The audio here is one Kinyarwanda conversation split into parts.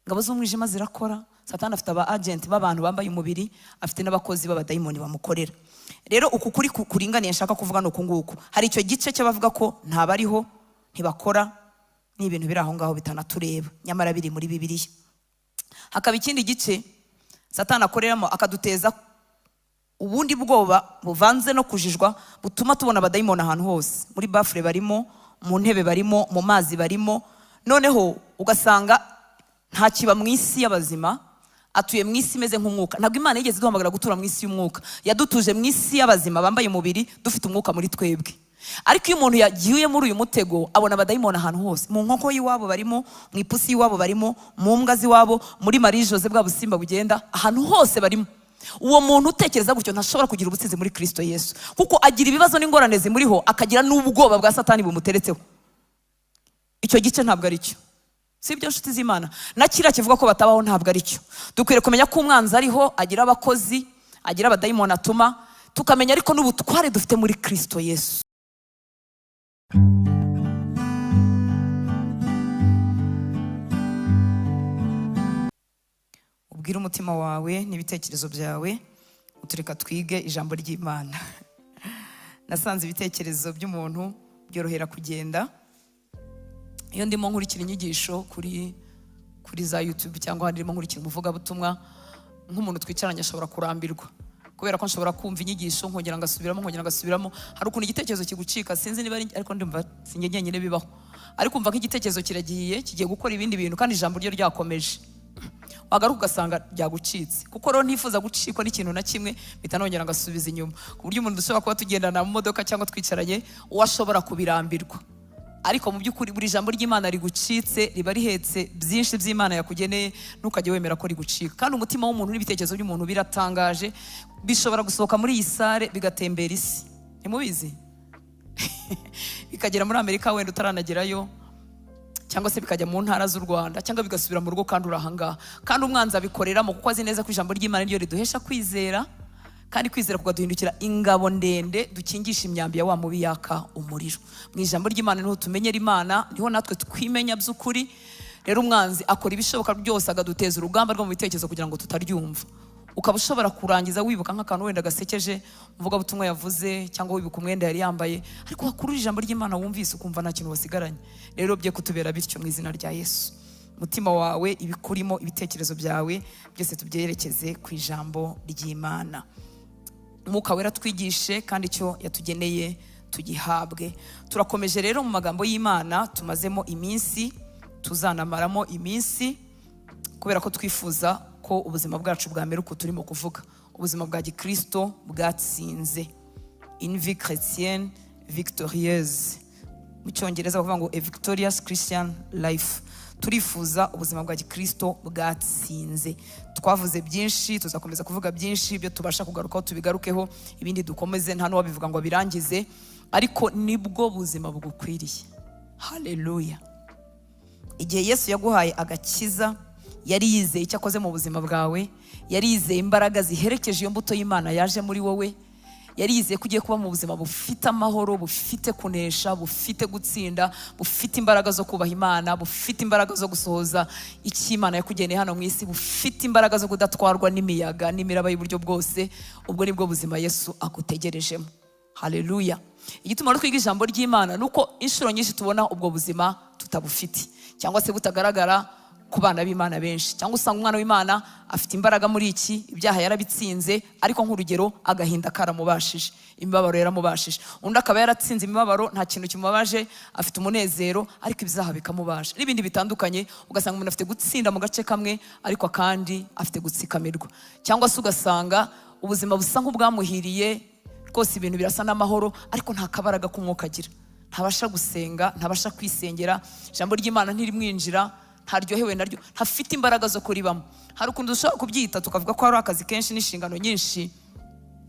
ingabo z'umwijima zirakora. Satani afite aba agent b'abantu bambaye umubiri, afite n'abakozi b'abadayimoni bamukorera. Rero uku kuri kuringaniye nshaka kuvuga no kunguku. Hari icyo gice cy'abavuga ko ntabariho, ntibakora, ni ibintu biri aho ngaho bitanatureba, nyamara biri muri Bibiliya. Hakaba ikindi gice Satani akoreramo akaduteza ubundi bwoba buvanze no kujijwa, butuma tubona abadayimoni ahantu hose. Muri bafure barimo, mu ntebe barimo, mu mazi barimo. Noneho ugasanga nta kiba mu isi y'abazima, atuye mu isi imeze nk'umwuka. Ntabwo Imana yigeze iduhamagara gutura mu isi y'umwuka, yadutuje mu isi y'abazima bambaye umubiri, dufite umwuka muri twebwe. Ariko iyo umuntu yagiye muri uyu mutego, abona abadayimoni ahantu hose. Mu nkoko y'iwabo barimo, mu ipusi y'iwabo barimo, mu mbwa z'iwabo, muri Marie Jose bwa busimba bugenda, ahantu hose barimo. Uwo muntu utekereza gutyo ntashobora kugira ubutsinzi muri Kristo Yesu, kuko agira ibibazo n'ingorane zimuriho, akagira n'ubwoba bwa Satani bumuteretseho. Icyo gice ntabwo ari cyo. Si ibyo nshuti z'Imana, na kiriya kivuga ko batabaho ntabwo ari cyo. Dukwiriye kumenya ko umwanzi ariho, agira abakozi, agira abadayimoni atuma, tukamenya ariko n'ubutware dufite muri Kristo Yesu. Ubwire umutima wawe n'ibitekerezo byawe, utureka twige ijambo ry'Imana. Nasanze ibitekerezo by'umuntu byorohera kugenda iyo ndimo nkurikira inyigisho kuri za YouTube cyangwa ndimo nkurikira umuvugabutumwa. Nk'umuntu twicaranye ashobora kurambirwa, kubera ko nshobora kumva inyigisho nkongera ngasubiramo. Hari ukuntu igitekerezo kigucika, sinzi niba ariko ndumva sinjye nyenyine bibaho, ariko umva nk'igitekerezo kigiye gukora ibindi bintu kandi ijambo ryo ryakomeje, wagaruka ugasanga ryagucitse. Kuko rero ntifuza gucikwa n'ikintu na kimwe, bitanongera ngasubiza inyuma, ku buryo umuntu dushobora kuba tugendana mu modoka cyangwa twicaranye uwo ashobora kubirambirwa. Ariko mu by'ukuri buri jambo ry'Imana rigucitse riba rihetse byinshi by'Imana yakugeneye, ntukajye wemera ko rigucika. Kandi umutima w'umuntu n'ibitekerezo by'umuntu biratangaje, bishobora gusohoka muri iyi sare bigatembera isi, ntimubizi? Bikagera muri Amerika wenda utaranagerayo, cyangwa se bikajya mu ntara z'u Rwanda, cyangwa bigasubira mu rugo kandi urahangaha. Kandi umwanzi abikoreramo kuko azi neza ko ijambo ry'Imana ryo riduhesha kwizera, kandi kwizera kugaduhindukira ingabo ndende dukingisha imyambi ya wa mubi yaka umuriro. Mu ijambo ry'Imana niho tumenyera Imana, niho natwe twimenya by'ukuri. Rero umwanzi akora ibishoboka byose agaduteza urugamba rwo mu bitekerezo kugira ngo tutaryumva. Ukaba ushobora kurangiza wibuka nk'akantu wenda gasekeje umuvugabutumwa yavuze, cyangwa wibuka umwenda yari yambaye, ariko wakurura ijambo ry'Imana wumvise ukumva nta kintu wasigaranye. Rero bye kutubera bityo mu izina rya Yesu. Umutima wawe, ibikurimo, ibitekerezo byawe byose tubyerekeze ku ijambo ry'Imana. Umwuka wera twigishe kandi icyo yatugeneye tugihabwe. Turakomeje rero mu magambo y'Imana tumazemo iminsi, tuzanamaramo iminsi, kubera ko twifuza ko ubuzima bwacu bwamera uko turimo kuvuga, ubuzima bwa gikristo bwatsinze, une vie chrétienne victorieuse. Mu cyongereza bavuga ngo a victorious Christian life. Turifuza ubuzima bwa gikristo bwatsinze. Twavuze byinshi, tuzakomeza kuvuga byinshi, ibyo tubasha kugarukaho tubigarukeho, ibindi dukomeze, nta n'uwo bivuga ngo birangize, ariko nibwo buzima bugukwiriye. Haleluya. Igihe Yesu yaguhaye agakiza, yari yizeye icyo akoze mu buzima bwawe, yari yizeye imbaraga ziherekeje iyo mbuto y'Imana yaje muri wowe, yari yizeye ko ugiye kuba mu buzima bufite amahoro, bufite kunesha, bufite gutsinda, bufite imbaraga zo kubaha Imana, bufite imbaraga zo gusohoza icyo Imana yakugeneye hano mu isi, bufite imbaraga zo kudatwarwa n'imiyaga n'imiraba y'uburyo bwose. Ubwo nibwo buzima Yesu agutegerejemo. Haleluya. Igituma twiga ijambo ry'Imana nuko inshuro nyinshi tubona ubwo buzima tutabufite, cyangwa se butagaragara ku bana b'Imana benshi. Cyangwa usanga umwana w'Imana afite imbaraga muri iki, ibyaha yarabitsinze, ariko nk'urugero agahinda karamubashije, imibabaro yaramubashije. Undi akaba yaratsinze imibabaro, nta kintu kimubabaje, afite umunezero, ariko ibyaha bikamubasha. N'ibindi bitandukanye, ugasanga umuntu afite gutsinda mu gace kamwe, ariko kandi afite gutsikamirwa. Cyangwa se ugasanga ubuzima busa nk'ubwamuhiriye, rwose ibintu birasa n'amahoro, ariko nta kabaraga k'umwuka agira, ntabasha gusenga, ntabasha kwisengera, ijambo ry'Imana ntirimwinjira, ntaryohewe naryo, ntafite imbaraga zo kuribamo. Hari ukuntu dushobora kubyita tukavuga ko hari akazi kenshi n'inshingano nyinshi,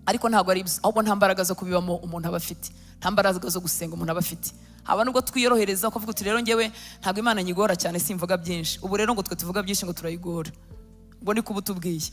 ariko ntabwo ari ibyo, ahubwo nta mbaraga zo kubibamo umuntu aba afite, nta mbaraga zo gusenga umuntu aba afite. Haba nubwo twiyorohereza ukavuga uti rero njyewe ntabwo Imana nyigora cyane, simvuga byinshi. Ubu rero ngo twe tuvuga byinshi ngo turayigora, ubwo ni kuba utubwiye.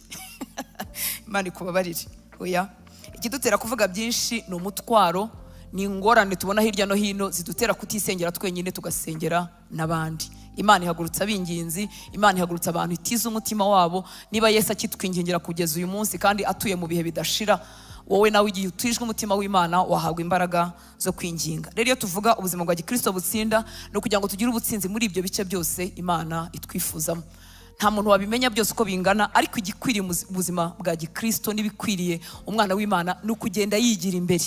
Imana ikubabarire. Oya, ikidutera kuvuga byinshi ni umutwaro, ni ingorane tubona hirya no hino zidutera kutisengera twenyine tugasengera n'abandi. Imana ihagurutsa abinginzi, Imana ihagurutsa abantu itiza umutima wabo. Niba Yesu akitwingingira kugeza uyu munsi kandi atuye mu bihe bidashira, wowe nawe igihe utijwe umutima w'Imana wahabwa imbaraga zo kwinginga. Rero iyo tuvuga ubuzima bwa gikristo butsinda, no kugira ngo tugire ubutsinzi muri ibyo bice byose Imana itwifuzamo. Nta muntu wabimenya byose uko bingana, ariko igikwiriye mu buzima bwa gikristo n'ibikwiriye umwana w'Imana ni ukugenda yigira imbere.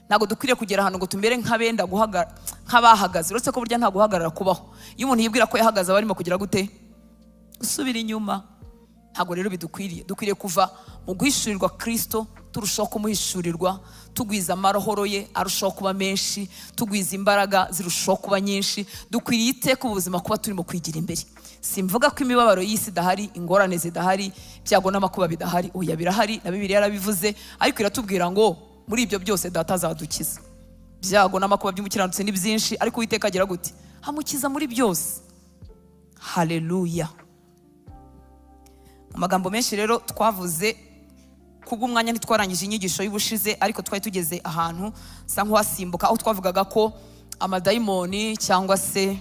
Ntago dukwiriye kugera ahantu ngo tumere nk'abenda nk'abahagaze, uretse ko burya nta guhagarara kubaho. Iyo umuntu yibwira ko yahagaze aba arimo kugira gute? Usubira inyuma. Ntago rero bidukwiriye. Dukwiriye kuva mu guhishurirwa Kristo, turushaho kumuhishurirwa, tugwiza amahoro ye arushaho kuba menshi, tugwiza imbaraga zirushaho kuba nyinshi. Dukwiriye iteka ubuzima kuba turimo kwigira imbere. Simvuga ko imibabaro y'isi idahari, ingorane zidahari, byago n'amakuba bidahari. Oya, birahari, na Bibiliya yarabivuze, ariko iratubwira ngo muri ibyo byose Data azadukiza. Byago n'amakuba by'umukiranutsi ni byinshi, ariko Uwiteka agira gute? Amukiza muri byose. Haleluya. Amagambo menshi rero twavuze, kubw'umwanya ntitwarangije inyigisho y'ubushize, ariko twari tugeze ahantu sa nk'uhasimbuka, aho twavugaga ko amadayimoni cyangwa se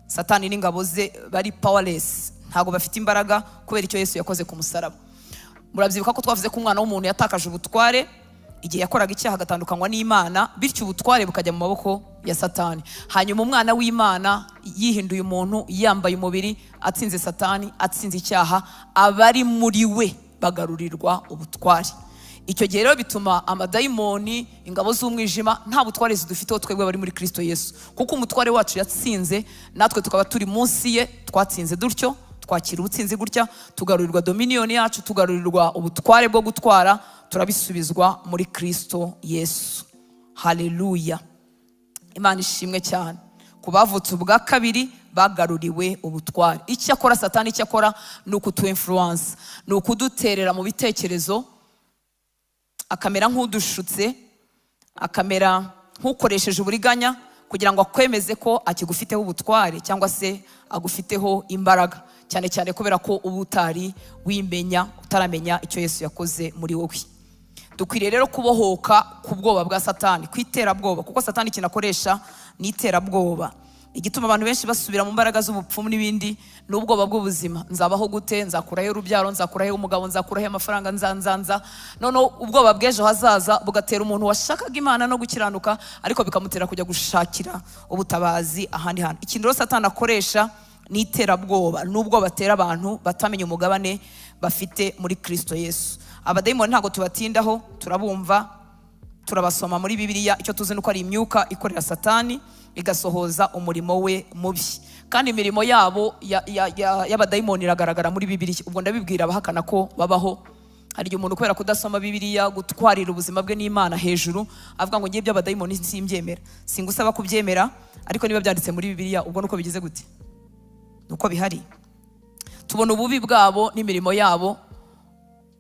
Satani n'ingabo ze bari powerless, ntago bafite imbaraga kubera icyo Yesu yakoze ku musaraba. Murabyibuka ko twavuze ko umwana w'umuntu yatakaje ubutware igihe yakoraga icyaha agatandukanywa n'Imana, bityo ubutware bukajya mu maboko ya Satani. Hanyuma umwana w'Imana yihinduye umuntu, yambaye umubiri, atsinze Satani, atsinze icyaha, abari muri we bagarurirwa ubutware. Icyo gihe rero bituma amadayimoni, ingabo z'umwijima nta butware zidufiteho twebwe bari muri Kristo Yesu, kuko umutware wacu yatsinze, natwe tukaba turi munsi ye, twatsinze dutyo, twakira ubutsinzi gutya, tugarurirwa dominion yacu, tugarurirwa ubutware bwo gutwara, turabisubizwa muri Kristo Yesu. Haleluya. Imana ishimwe cyane. Kubavutse ubwa kabiri bagaruriwe ubutware. Icyo akora Satani, icyo akora ni ukutuinfluence, ni ukuduterera mu bitekerezo, akamera nk'udushutse, akamera nk'ukoresheje uburiganya kugira ngo akwemeze ko akigufiteho ubutware cyangwa se agufiteho imbaraga, cyane cyane kubera ko uba utari wimenya, utaramenya icyo Yesu yakoze muri wowe. Dukwiriye rero kubohoka ku bwoba bwa Satani, kwiterabwoba, kuko Satani kinakoresha ni iterabwoba. Igituma abantu benshi basubira mu mbaraga z'ubupfumu n'ibindi, n'ubwoba bw'ubuzima. Nzabaho gute? Nzakuraho urubyaro? Nzakuraho umugabo? Nzakuraho amafaranga? Nzanza. None ubwoba bw'ejo hazaza bugatera umuntu washakaga Imana no gukiranuka, ariko bikamutera kujya gushakira ubutabazi ahandi hantu. Ikintu rero Satani akoresha ni iterabwoba, n'ubwo batera abantu batamenya umugabane bafite muri Kristo Yesu. Abadayimoni ntago tubatindaho, turabumva, turabasoma muri Bibiliya. Icyo tuzi nuko ari imyuka ikorera Satani igasohoza umurimo we mubi, kandi imirimo yabo y'abadayimoni iragaragara muri Bibiliya. Ubwo ndabibwira abahakana ko babaho. Hari umuntu kubera kudasoma Bibiliya, gutwarira ubuzima bwe n'Imana hejuru, avuga ngo ngiye by'abadayimoni simbyemera. Singusaba kubyemera, ariko niba byanditse muri Bibiliya, ubwo nuko bigize gute? Nuko bihari. Tubona ububi bwabo n'imirimo yabo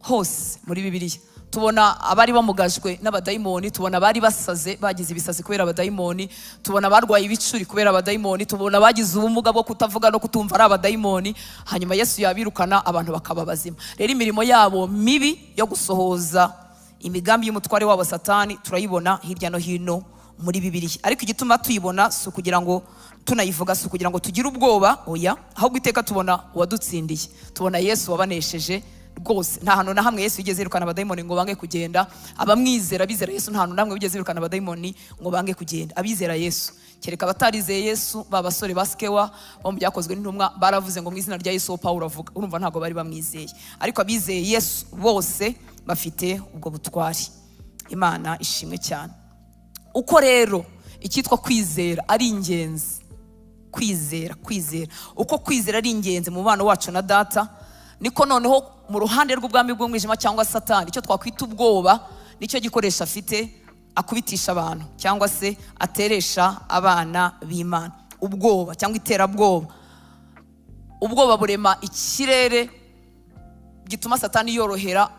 hose muri Bibiliya. Tubona abari bamugajwe n'abadayimoni, tubona abari basaze bagize ibisazi kubera abadayimoni, tubona abarwaye ibicuri kubera abadayimoni, tubona bagize ubumuga bwo kutavuga no kutumva ari abadayimoni, hanyuma Yesu yabirukana abantu bakaba bazima. Rero imirimo yabo mibi yo gusohoza imigambi y'umutware wabo Satani turayibona hirya no hino muri Bibiliya. Ariko igituma tuyibona si ukugira ngo tunayivuga, si ukugira ngo tugire ubwoba, oya, ahubwo iteka tubona uwadutsindiye. Tubona Yesu wabanesheje rwose. Nta hantu na hamwe Yesu yigeze yirukana abadayimoni ngo bange kugenda. Abamwizera, bizera Yesu, nta hantu na hamwe bigeze yirukana abadayimoni ngo bange kugenda. Abizera Yesu, kereka abatarizeye Yesu, babasore baskewa bo mu byakozwe n'intumwa baravuze ngo mu izina rya Yesu Paulo avuga, urumva ntago bari bamwizeye. Ariko abizeye Yesu bose bafite ubwo butwari. Imana ishimwe cyane. Uko rero icyitwa kwizera ari ingenzi, kwizera uko kwizera ari ingenzi mu bana wacu na Data, niko noneho mu ruhande rw'ubwami bw'umwijima cyangwa Satani, icyo twakwita ubwoba nicyo gikoresha afite akubitisha abantu cyangwa se ateresha abana b'Imana. Ubwoba cyangwa iterabwoba, ubwoba burema ikirere gituma Satani yorohera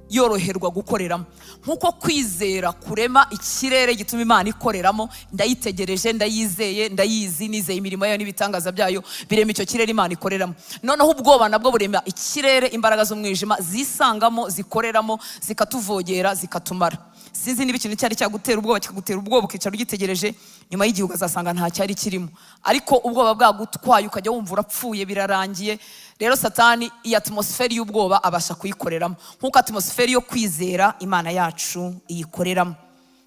yoroherwa gukoreramo. Nkuko kwizera kurema ikirere gituma Imana ikoreramo, ndayitegereje, ndayizeye, ndayizi, nizeye imirimo yayo n'ibitangaza byayo, birema icyo kirere Imana ikoreramo. Noneho ubwoba nabwo burema ikirere imbaraga z'umwijima zisangamo, zikoreramo, zikatuvogera, zikatumara. Sinzi niba ikintu cyari cyagutera ubwoba kikagutera ubwoba ukicara ugitegereje, nyuma y'igihe ukazasanga nta cyari kirimo, ariko ubwoba bwagutwaye ukajya wumva urapfuye, birarangiye. Rero Satani iyi atmosferi y'ubwoba abasha kuyikoreramo, nkuko atmosferi yo kwizera Imana yacu iyikoreramo.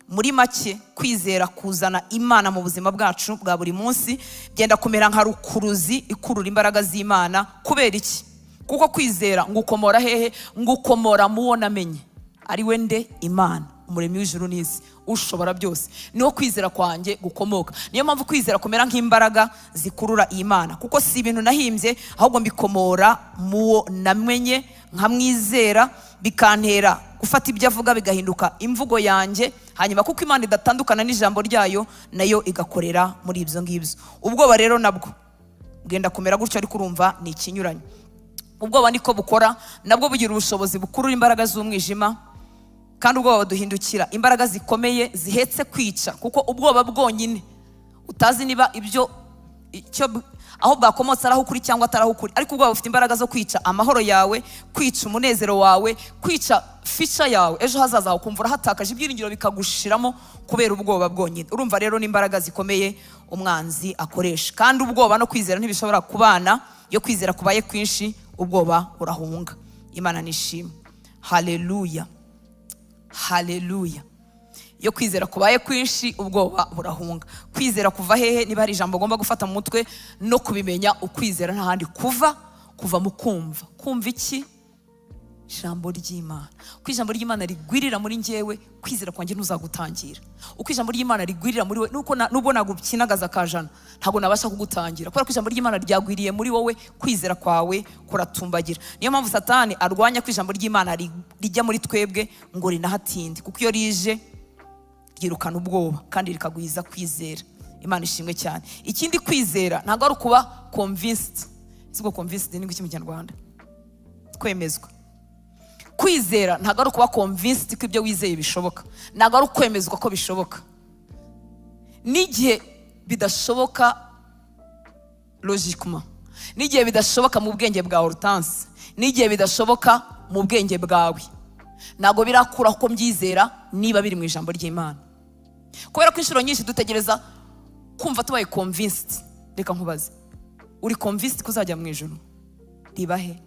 Muri make, kwizera kuzana Imana mu buzima bwacu bwa buri munsi byenda kumera nka rukuruzi ikurura imbaraga z'Imana. Kubera iki? Kuko kwizera ngukomora hehe? Ngukomora muwo namenye, ari we nde? Imana, umuremyi w'ijuru n'isi, ushobora byose. Niho kwizera kwanjye gukomoka. Niyo mpamvu kwizera kumera nk'imbaraga zikurura Imana, kuko si ibintu nahimbye, ahubwo mbikomora muwo namenye, nkamwizera, bikantera gufata ibyo avuga bigahinduka imvugo yanjye. Hanyuma kuko Imana idatandukana n'ijambo ryayo, nayo igakorera muri ibyo ngibyo. Ubwoba rero nabwo bwenda kumera gutyo, ariko urumva ni ikinyuranye. Ubwoba niko bukora, nabwo bugira ubushobozi bukurura imbaraga z'umwijima, kandi ubwoba duhindukira imbaraga zikomeye zihetse kwica. Kuko ubwoba bwonyine utazi niba ibyo aho bwakomotse ari aho ukuri cyangwa atari aho ukuri, ariko ubwoba bufite imbaraga zo kwica amahoro yawe, kwica umunezero wawe, kwica ficha yawe. Ejo hazaza ukumva urahatakaje, ibyiringiro bikagushiramo kubera ubwoba bwonyine. Urumva rero n'imbaraga zikomeye umwanzi akoresha. Kandi ubwoba no kwizera ntibishobora kubana. Iyo kwizera kubaye kwinshi, ubwoba urahunga. Imana nishimwe. Haleluya, haleluya. Iyo kwizera kubaye kwinshi, ubwoba burahunga. Kwizera kuva hehe? Niba hari ijambo ugomba gufata mu mutwe no kubimenya, ukwizera nta handi kuva mu kumva. Kumva iki? Ijambo ry'Imana. Uko ijambo ry'Imana rigwirira muri njyewe, kwizera kwanjye ntuzagutangira. Uko ijambo ry'Imana rigwirira muri wowe, nubwo nagukinagaza akajana, ntabwo nabasha kugutangira. Kubera ko ijambo ry'Imana ryagwiriye muri wowe, kwizera kwawe kuratumbagira. Niyo mpamvu Satani arwanya ko ijambo ry'Imana rijya muri twebwe ngo rinahatinde, kuko iyo rije ryirukana ubwoba kandi rikagwiza kwizera. Imana ishimwe cyane. Ikindi, kwizera ntabwo ari kuba convinced. Sibwo convinced ni iki mu Kinyarwanda? Kwemezwa. Kwizera ntabwo ari kuba convinced ko ibyo wizeye bishoboka, ntabwo ari kwemezwa ko bishoboka. N'igihe bidashoboka logiquement, n'igihe bidashoboka mu bwenge bwa Hortense, n'igihe bidashoboka mu bwenge bwawe, ntabwo birakura ko mbyizera niba biri mu ijambo ry'Imana. Kubera ko inshuro nyinshi dutegereza kumva tubaye convinced. Reka nkubaze, uri convinced ko uzajya mu ijuru? Riba he?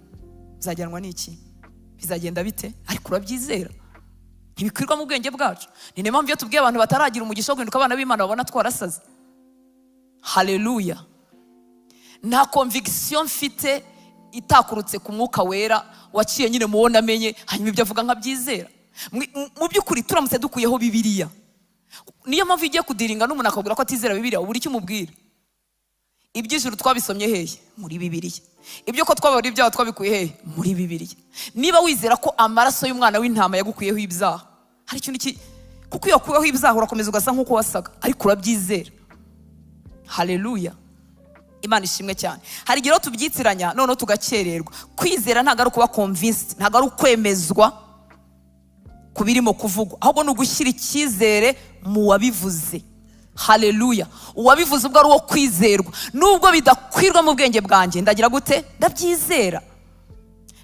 Uzajyanwa n'iki? Bizagenda bite? Ariko urabyizera. Ntibikwirwa mu bwenge bwacu. Ni niyo mpamvu iyo tubwiye abantu bataragira umugisha wo guhinduka abana b'Imana babona twarasaze. Haleluya. Nta conviction mfite itakurutse ku Mwuka Wera waciye nyine muwona amenye, hanyuma ibyo avuga nkabyizera. Mu by'ukuri turamutse dukuyeho Bibiliya, niyo mpamvu igiye kudiringa n'umuntu akabwira ko atizera Bibiliya, ubura icyo umubwira. Iby'ijuru twabisomye hehe? Muri Bibiliya. Ibyo ko twabara ibyaha twabikuye hehe? Muri Bibiliya. Niba wizera ko amaraso y'umwana w'intama yagukuyeho ibyaha, hari ikintu kuko iyo kuyeho ibyaha urakomeza ugasa nk'uko wasaga, ariko urabyizera. Haleluya. Imana ishimwe cyane. Hari igihe tubyitiranya noneho tugakererwa. Kwizera ntabwo ari kuba convinced, ntabwo ari ukwemezwa ku birimo kuvugwa, ahubwo ni ugushyira icyizere mu wabivuze. Haleluya. Uwabivuze ubwo ari uwo kwizerwa, nubwo bidakwirwa mu bwenge bwanjye, ndagira gute? Ndabyizera.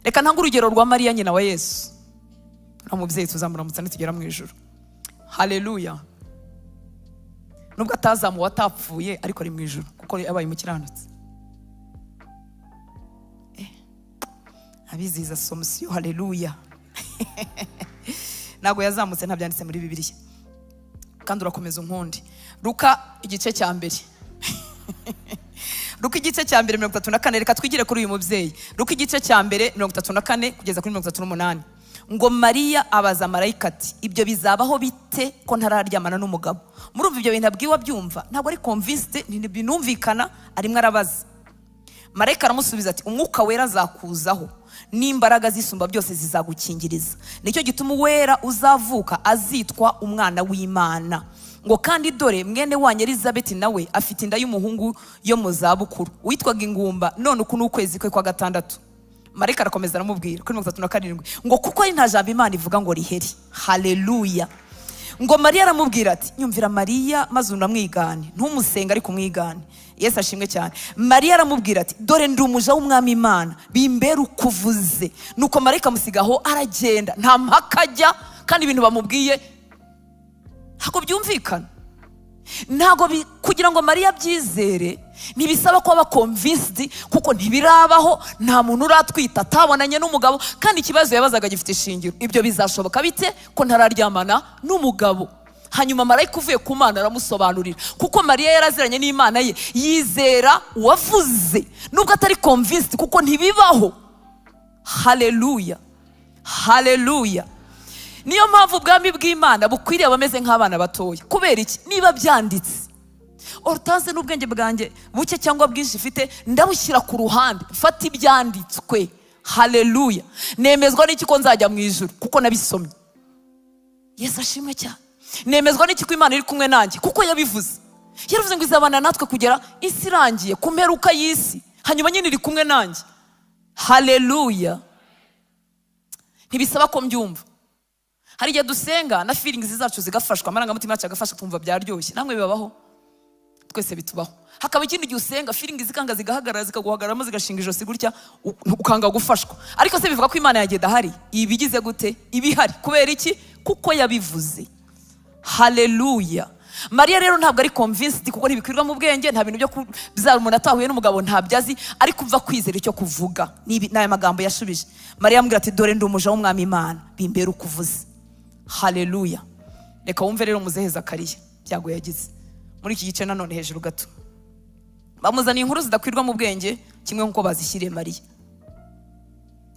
Reka ntange urugero rwa Mariya nyina wa Yesu. Umubyeyi tuzamuramutsa nitugera mu ijuru. Haleluya. Nubwo atazamuwe atapfuye, ariko ari mu ijuru kuko yabaye umukiranutsi. Abiziza somusiyo. Haleluya. Ntabwo yazamutse, ntabyanditse muri Bibiliya. Kandi urakomeza unkundi. Luka igice cya mbere. Luka igice cya mbere 34. Reka twigire kuri uyu mubyeyi. Luka igice cya mbere 34 kugeza kuri 38. Ngo Mariya abaza marayika ati, ibyo bizabaho bite ko ntararyamana n'umugabo? Murumva ibyo bintu abwiwe byumva, ntabwo ari convinced, binumvikana, arimwe arabaza. Marayika aramusubiza ati, Umwuka Wera azakuzaho, n'imbaraga zisumba byose zizagukingiriza. Nicyo gituma uwera uzavuka azitwa umwana w'Imana. Ngo kandi dore mwene wanyu Elizabeth nawe afite inda y'umuhungu yo mu zabukuru, witwaga ingumba, none uku n'ukwezi kwe kwa 6. marayika arakomeza aramubwira kuri 37 ngo kuko ari nta jambo Imana ivuga ngo riheri. Haleluya. Ngo Mariya aramubwira ati nyumvira Mariya maze unamwigane, ntumusenga ariko umwigane. Yesu ashimwe cyane. Mariya aramubwira ati dore ndi umuja w'umwami Imana, bimbere ukuvuze. Nuko marayika musigaho aragenda, nta mpaka ajya, kandi ibintu bamubwiye ntabwo byumvikana. Ntabwo kugira ngo Mariya byizere ntibisaba ko aba convinced, kuko ntibirabaho, nta muntu uratwita atabonanye n'umugabo, kandi ikibazo yabazaga gifite ishingiro. Ibyo bizashoboka bite ko ntararyamana n'umugabo? Hanyuma marayika uvuye ku Mana aramusobanurira, kuko Mariya yaraziranye n'Imana ye, yizera uwavuze nubwo atari convinced, kuko ntibibaho. Haleluya, haleluya. Niyo mpamvu ubwami bw'Imana bukwiriye abameze nk'abana batoya. Kubera iki? Niba byanditse, Hortense n'ubwenge bwanjye buke cyangwa bwinshi ifite, ndabushyira ku ruhande, mfata ibyanditswe. Haleluya. Nemezwa n'iki ko nzajya mu ijuru, kuko nabisomye. Yesu ashimwe cyane. Nemezwa n'iki ko Imana iri kumwe nanjye, kuko yabivuze. Yaravuze ngo izabana natwe kugera isi irangiye, ku mperuka y'isi, hanyuma nyine iri kumwe nanjye. Haleluya. Ntibisaba ko mbyumva. Hari igihe dusenga na feelings zacu zigafashwa, amarangamutima yacu agafasha, kumva byaryoshye. Namwe bibabaho? Twese bitubaho. Hakaba ikindi gihe usenga feelings zikanga zigahagarara, zikaguhagararamo, zigashinga ijosi gutya, ukanga gufashwa. Ariko se bivuga ko Imana yagenda hari? Ibigize gute? Ibihari. Kubera iki? Kuko yabivuze. Haleluya. Mariya rero ntabwo ari convinced, kuko ntibikwirwa mu bwenge, nta bintu byo kubyara umuntu atahuye n'umugabo ntabyazi, ariko umva kwizera icyo kuvuga. N'aya magambo yashubije. Mariya amubwira ati dore ndi umuja w'umwami Imana, bimbere ukuvuze. Haleluya. Reka wumve rero muzehe Zakariya byago yagize muri iki gice nanone hejuru gato. Bamuzaniye inkuru zidakwirwa mu bwenge, kimwe nkuko bazishyiriye Mariya.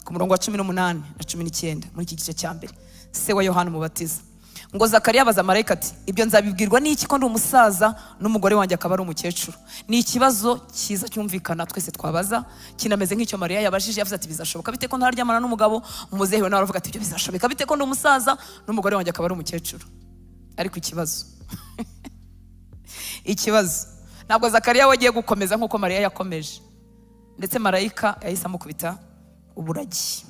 Ku murongo wa 18 na 19 muri iki gice cya mbere, se wa Yohana Umubatiza. Ngo Zakariya abaza marayika ati ibyo nzabibwirwa n'iki ko ndi umusaza n'umugore wanjye akaba ari umukecuru? Ni ikibazo cyiza cyumvikana twese twabaza, kinameze nk'icyo Mariya yabajije. Yavuze ati bizashoboka bite ko ntararyamana n'umugabo? Umuzehe we nawe aravuga ati ibyo bizashoboka bite ko ndi umusaza n'umugore wanjye akaba ari umukecuru? Ariko ikibazo ntabwo Zakariya we agiye gukomeza nk'uko Mariya yakomeje, ndetse marayika yahise amukubita uburagi.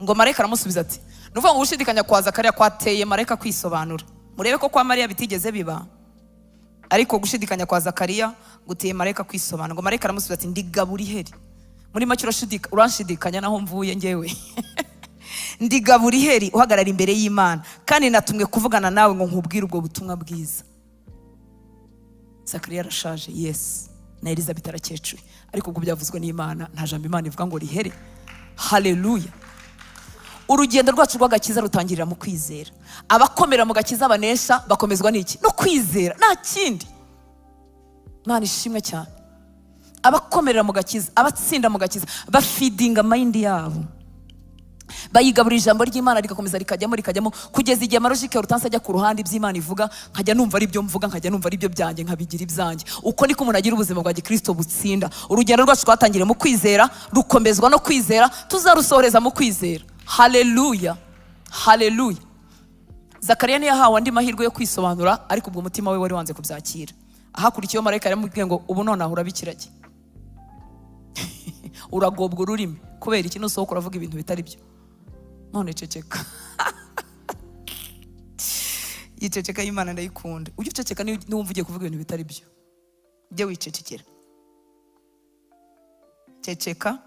Ngo marayika aramusubiza ati nuvuga ngo ushidikanya kwa Zakariya kwateye marayika kwisobanura. Murebe ko kwa Mariya bitigeze biba, ariko gushidikanya kwa Zakariya guteye marayika kwisobanura. Ngo marayika aramusubiza ati ndigabura iheri. Muri make uranshidikanya naho mvuye ngewe. Ndigabura iheri uhagarara imbere y'Imana, kandi natumwe kuvugana nawe ngo nkubwire ubwo butumwa bwiza. Zakariya arashaje, yes, na Elizabeth arakecuye, ariko ubwo byavuzwe n'Imana, nta jambo Imana ivuga ngo rihere. Haleluya. Urugendo rwacu rw'agakiza rutangirira mu kwizera. Abakomera mu gakiza banesha bakomezwa n'iki? No kwizera, nta kindi. Imana ishimwe cyane. Abakomerera mu gakiza, abatsinda mu gakiza, bafidinga mind yabo, bayigaburira ijambo ry'Imana rigakomeza rikajyamo kugeza igihe amarojike ya Hortense ajya ku ruhande, iby'Imana ivuga nkajya numva ari byo mvuga, nkajya numva ari byo byanjye nkabigira ibyanjye. Uko niko umuntu agira ubuzima bwa Gikristo butsinda. Urugendo rwacu twatangiriye mu kwizera, rukomezwa no kwizera, tuzarusohoreza mu kwizera. Haleluya, haleluya. Zakariya ntiyahawe andi mahirwe yo kwisobanura, ariko ubwo umutima we wari wanze kubyakira. Ahakurikiyeho marayika yaramubwiye ngo ubu none ahura bikirage. Uragobwa ururimi kubera iki? Nusohoka uravuga ibintu bitari byo. None ceceka. Yiceceka y'Imana ndayikunda. Ujye uceceka niwumva ugiye kuvuga ibintu bitari byo. Ujye wicecekera. Ceceka.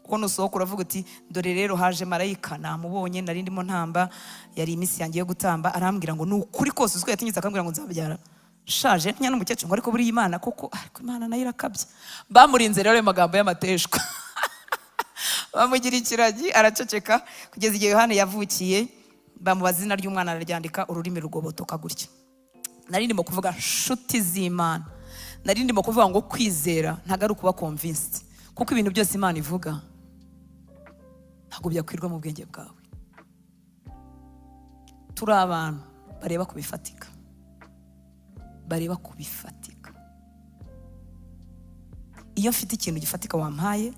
Kuko nusohoka uravuga uti dore rero haje marayika, namubonye, nari ndimo ntamba, yari iminsi yanjye yo gutamba, arambwira ngo nukuri kose uziko yatinyitse akambwira ngo nzabyara shaje nya n'umukecuru, ngo ariko buri Imana koko, ariko Imana nayo irakabye. Bamurinze rero amagambo y'amateshwa. Bamugira ikiragi araceceka kugeza igihe Yohana yavukiye. Bamubaza izina ry'umwana araryandika, ururimi rugobotoka gutya. Nari ndimo kuvuga nshuti z'Imana, nari ndimo kuvuga ngo kwizera ntago ari kuba convinced, kuko ibintu byose Imana ivuga ntabwo byakwirwa mu bwenge bwawe. Turi abantu bareba kubifatika, bareba kubifatika. Iyo mfite ikintu gifatika wampaye,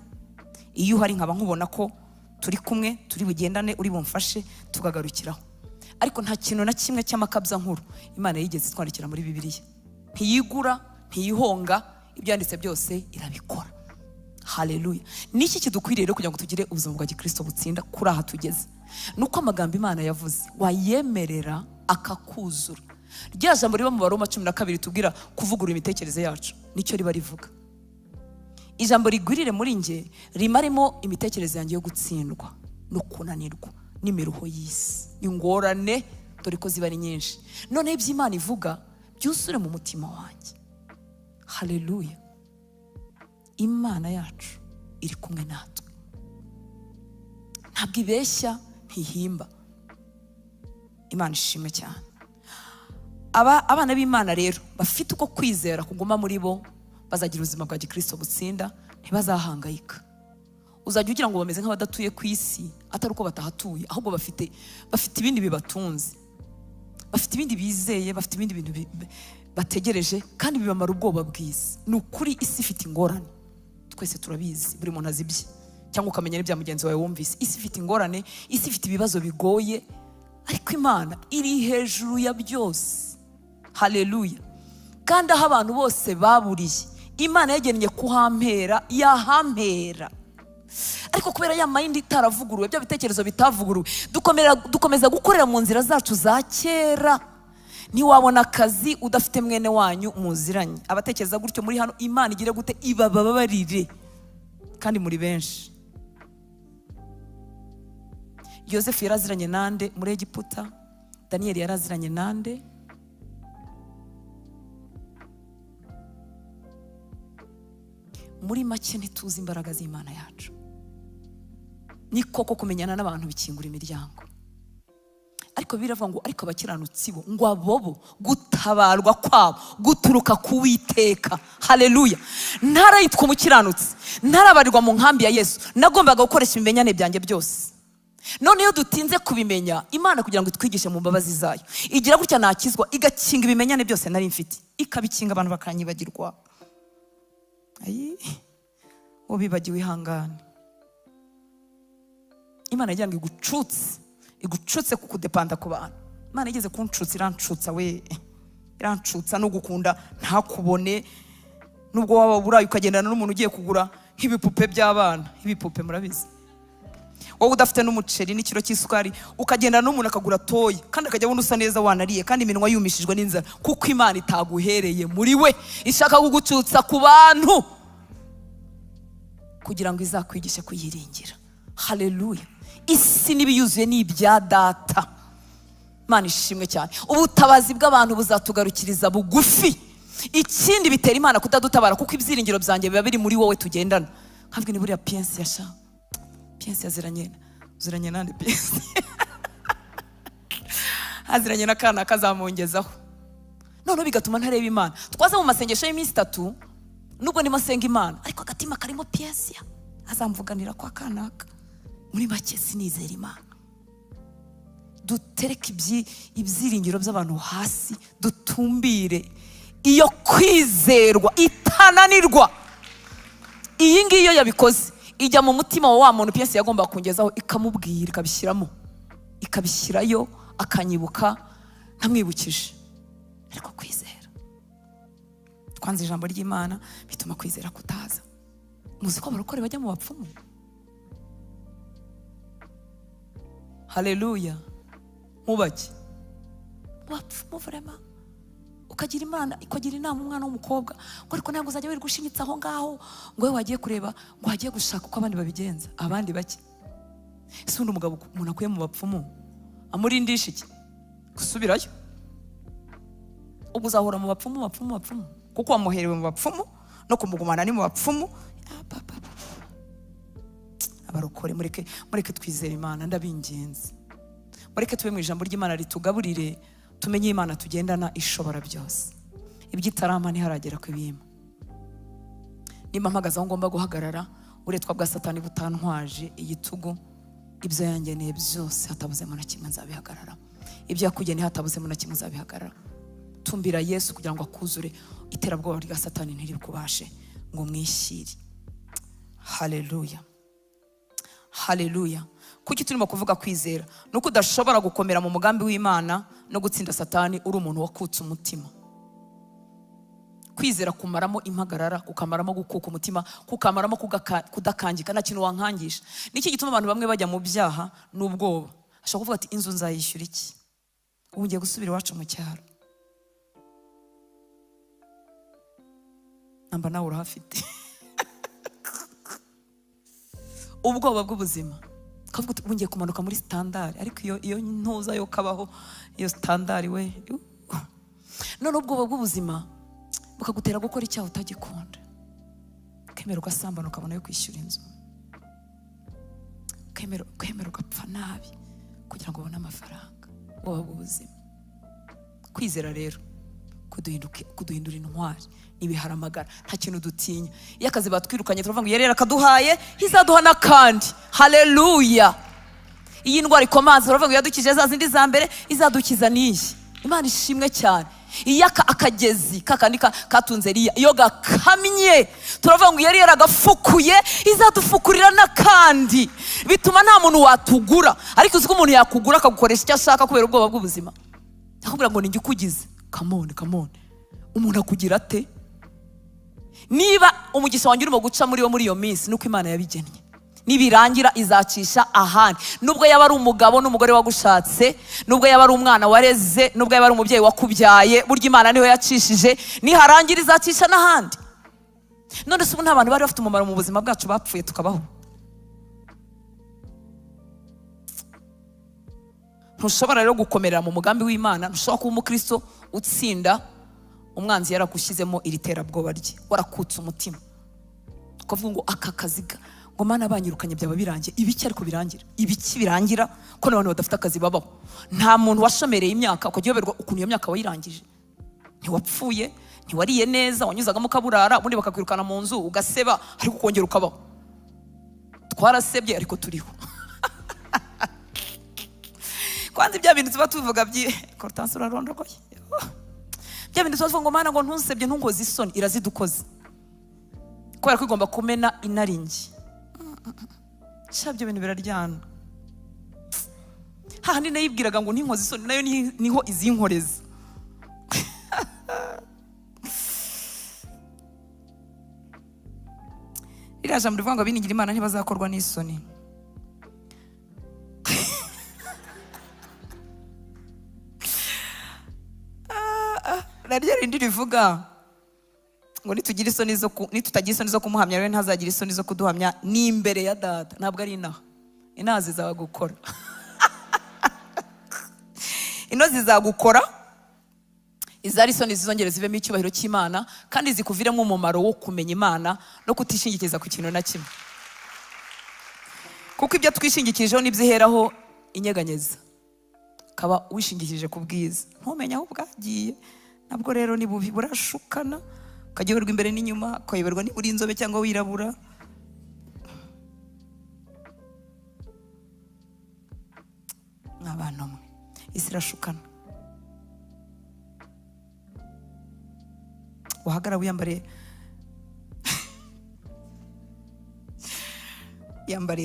iyo uhari nkaba nkubona ko turi kumwe, turi bugendane, uri bumfashe tukagarukiraho. Ariko nta kintu na kimwe cy'amakabza nkuru Imana yigeze twandikira muri Bibiliya. Ntiyigura, ntiyihonga, ibyanditse byose irabikora. Haleluya. Niki kidukwiriye rero kugira ngo tugire ubuzima bwa gikristo butsinda kuri aha tugeze? Nuko amagambo Imana yavuze wayemerera akakuzura. Rya jambo riba mu Baroma 12 tubwira kuvugurura imitekerereze yacu, nicyo riba rivuga. Ijambo rigwirire muri nge rimarimo imitekerereze yanjye yo gutsindwa no kunanirwa n'imiruho y'isi, ingorane dore ko ziba ari nyinshi. None iby'Imana ivuga byusure mu mutima wanjye. Haleluya. Imana yacu iri kumwe natwe, ntabwo ibeshya, ntihimba. Imana ishimwe cyane. Abana b'Imana rero bafite uko kwizera kuguma muri bo bazagira ubuzima bwa gikristo butsinda, ntibazahangayika. Uzajya ugira ngo bameze nk'abadatuye ku isi, atari uko batahatuye, ahubwo bafite ibindi bibatunze, bafite ibindi bizeye, bafite ibindi bintu bategereje, kandi bibamara ubwoba bw'isi. Ni ukuri isi ifite ingorane, twese turabizi, buri muntu azibye, cyangwa ukamenya n'ibya mugenzi wawe wumvise. Isi ifite ingorane, isi ifite ibibazo bigoye, ariko Imana iri hejuru ya byose. Haleluya. Kandi aho abantu bose baburiye, Imana yagennye kuhampera, yahampera. Ariko kubera ya mind itaravuguruwe, bya bitekerezo bitavuguruwe, dukomeza gukorera mu nzira zacu za kera. Ntiwabona akazi udafite mwene wanyu muziranye. Abatekereza gutyo muri hano, Imana igire gute? Ibababarire. Kandi muri benshi. Yosefu yaraziranye nande muri Egiputa? Daniel yaraziranye nande? Muri make ntituzi imbaraga z'Imana yacu. Ni koko kumenyana n'abantu bikingura imiryango. Ariko biravuga ngo ariko abakiranutsi bo ngo abobo gutabarwa kwabo guturuka ku Uwiteka. Haleluya. Ntarayitwa umukiranutsi, ntarabarirwa mu nkambi ya Yesu, nagombaga gukoresha ibimenyane byanjye byose. None iyo dutinze kubimenya, Imana kugira ngo itwigishe mu mbabazi zayo, igira gutya nakizwa, igakinga ibimenyane byose nari mfite, ikabikinga abantu bakanyibagirwa. Ayi, ubibagiwe ihangane. Imana yagira ngo igucutse kukudepanda ku bantu. Imana igeze kuncutsa, irancutsa we, irancutsa no gukunda ntakubone. Nubwo waba burayi ukagendana n'umuntu ugiye kugura nk'ibipupe by'abana, ibipupe murabizi, wowe udafite n'umuceri n'ikiro cy'isukari, ukagendana n'umuntu akagura toyi, kandi akajya abona usa neza wanariye, kandi iminwa yumishijwe n'inzara, kuko Imana itaguhereye muri we, ishaka kugucutsa ku bantu kugira ngo izakwigishe kuyiringira. Haleluya. Isi n'ibiyuzuye ni ibya data. Imana ishimwe cyane. Ubutabazi bw'abantu buzatugarukiriza bugufi. Ikindi bitera Imana kutadutabara, kuko ibyiringiro byanjye biba biri muri wowe tugendana. Havwe ni buriya Piensi yasha. Piensi yaziranye nande Piensi? Aziranye n'akana kazamongezaho. None bigatuma ntareba Imana. Twaza mu masengesho y'iminsi 3, nubwo ndimo senga Imana, ariko agatima karimo Piensi azamvuganira kwa kanaka. Muri make sinizera Imana. Dutereke ibyiringiro by'abantu hasi, dutumbire iyo kwizerwa itananirwa. Iyi ngiyo yabikoze, ijya mu mutima wa muntu Piensi yagomba kungezaho, ikamubwira, ikabishyiramo, ikabishyirayo, akanyibuka ntamwibukije. Ariko kwizera, twanze ijambo ry'Imana bituma kwizera kutaza. Muzi ko abarokore bajya mu bapfumu? Haleluya. Mubaki bapfumu vrema. Ukagira Imana ikagira inama umwana w'umukobwa ngo ariko ntabwo uzajya wirigushinyitsa aho ngaho ngo we wagiye kureba, ngo wagiye gushaka uko abandi babigenza. Abandi bake isundi umugabo umuntu akuye mu bapfumu amurindisha iki? Gusubirayo. Ubwo uzahora mu bapfumu kuko wamuherewe mu bapfumu no kumugumana ni mu bapfumu. Abarokore mureke twizere Imana, ndabingenzi. Mureke tube mu ijambo ry'Imana ritugaburire, tumenye Imana tugendana ishobora byose. Ibyitarama ntiharagera kwibima. Nimba mpagaze aho ngomba guhagarara, uretwa bwa Satani butantwaje igitugu, ibyo yangeneye byose hatabuzemo na kimwe nzabihagarara. Ibyo yakugeneye hatabuzemo na kimwe nzabihagarara. Tumbira Yesu kugira ngo akuzure, iterabwoba rya Satani ntirikubashe ngo mwishyire. Haleluya. Haleluya. Kuki turimo kuvuga kwizera? Nuko udashobora gukomera mu mugambi w'Imana no gutsinda Satani uri umuntu wakutse umutima. kwizera kumaramo impagarara, kukamaramo gukuka umutima, kukamaramo kudakangika, nta kintu wankangisha. Niki gituma abantu bamwe bajya mu byaha n'ubwoba. Ashaka kuvuga ati inzu nzayishyura iki? Ubu ngiye gusubira iwacu mu cyaro. Namba nawe urahafite. Ubwoba bw'ubuzima. Kavuga uti ubu ngiye kumanuka muri standard, ariko iyo ntuza yo kabaho iyo standard we. None ubwoba bw'ubuzima bukagutera gukora icyaha utagikunda. Ukemera ugasambana ukabona yo kwishyura inzu. Ukemera ugapfa nabi kugira ngo ubone amafaranga. Ubwoba bw'ubuzima. Kwizera rero kuduhindura intwari n'ibiharamagara, nta kintu dutinya. Iyo akazi batwirukanye turavuga ngo yari akaduhaye izaduha n'akandi. Haleluya. Iyi ndwara ikomanze turavuga ngo yadukije za zindi za mbere izadukiza n'iyi. Imana ishimwe cyane. Iyo akagezi kakandi katunze Eliya iyo gakamye turavuga ngo yari yaragafukuye izadufukurira n'akandi. Bituma nta muntu watugura, ariko uzi ko umuntu yakugura akagukoresha icyo ashaka kubera ubwoba bw'ubuzima. Akubwira ngo ninjye ukugize. Come on. Umuntu akugira ate? Niba umugisha wanjye urimo guca muri iyo minsi nuko Imana yabigennye. Nibirangira izacisha ahandi. Nubwo yaba ari umugabo n'umugore wagushatse, nubwo yaba ari umwana wareze, nubwo yaba ari umubyeyi wakubyaye, burya Imana niho yacishije, niharangira izacisha n'ahandi. None se ubu nta bantu bari bafite umumaro mu buzima bwacu bapfuye tukabaho? Ntushobora rero gukomerera mu mugambi w'Imana, ntushobora kuba umukristo utsinda umwanzi yaragushyizemo iri terabwoba rye, warakutse umutima. Ukavuga ngo aka kaziga ngo Mana banyirukanye byaba birangiye. Ibiki ariko birangira? Ibiki birangira ko n'abantu badafite akazi babaho? Nta muntu washomereye imyaka ukagiyoberwa ukuntu iyo myaka wayirangije. Ntiwapfuye, ntiwariye neza, wanyuzagamo kaburara, ubundi bakakwirukana mu nzu ugaseba, ariko ukongera ukabaho. Twarasebye ariko turiho. Kwanza bya bintu tuba tuvuga Constance urarondogoye. Bya bintu tuvuga ngo Mana ngo ntusebye ntungoze isoni, irazidukoze. Kubera ko igomba kumena inaringi. Shabyo bintu biraryana. Hahandi nayibwiraga ngo ntinkoze isoni nayo niho izinkoreza. Iraje mu rivuga ngo abinigira Imana ntibazakorwa n'isoni. Naryo rindi rivuga ngo nitutagira isoni zo kumuhamya rero ntazagira isoni zo kuduhamya n'imbere ya Data. Ntabwo ari inaha. Inaha zizagukora. Ino zizagukora. Izari isoni zizongere zivemo icyubahiro cy'Imana kandi zikuviremo umumaro wo kumenya Imana no kutishingikiza ku kintu na kimwe. Kuko ibyo twishingikirijeho n'ibyiheraho inyeganyeza. Kaba wishingikirije ku bwiza. Ntumenye aho bwagiye. Nabwo rero ni bubi burashukana. Ukayoberwa imbere n'inyuma, ukayoberwa niba uri inzobe cyangwa wirabura. N'abantu mwe isi irashukana. Wahagara wiyambariye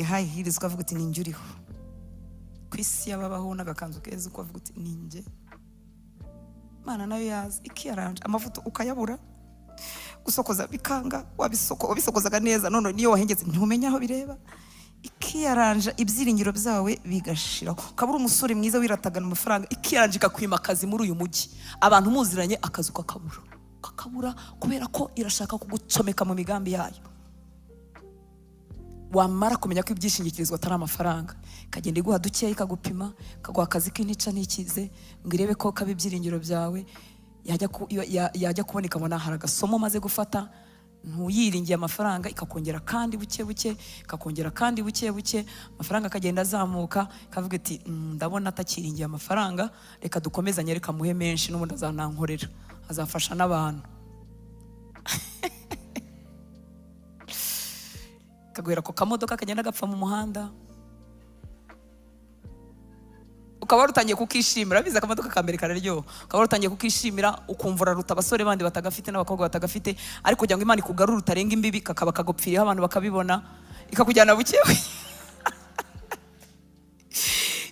high heels ukavuga uti ninjye uriho. Ku isi yababaho n'agakanzu keza ukavuga uti ninjye. Imana nayo yazi ikiyaranje amavuta ukayabura. Gusokoza bikanga, wabisokozaga neza none niyo wahengeze ntumenya aho bireba. Ikiyaranje ibyiringiro byawe bigashiraho. Kabura umusore mwiza wiratagana amafaranga, ikiyaranje ikakwima akazi muri uyu mujyi. Abantu muziranye akazi kakabura kubera ko irashaka kugucomeka mu migambi yayo. Wamara kumenya ko ibyishingikirizwa atari amafaranga, kagenda iguha dukeya ikagupima, kaguha akazi k'intica n'ikize, ngo irebe ko kabe ibyiringiro byawe. Yajya kubona ikabona hari agasomo maze gufata, ntuyiringiye amafaranga, ikakongera kandi buke buke, ikakongera kandi buke buke, amafaranga akagenda azamuka, ikavuga iti ndabona atakiringiye amafaranga, reka dukomezanye, reka muhe menshi n'ubundi azanankorera, azafasha n'abantu. Kaguhera ko kamodoka kagenda gapfa mu muhanda, ukaba warutangiye kukishimira. Biza akamodoka ka mbere kararyoha, ukaba warutangiye kukishimira, ukumva uraruta abasore bandi batagafite n'abakobwa batagafite, ariko kugira ngo Imana ikugarure utarenga imbibi, kakaba kagopfiriyeho abantu bakabibona, ikakujyana buke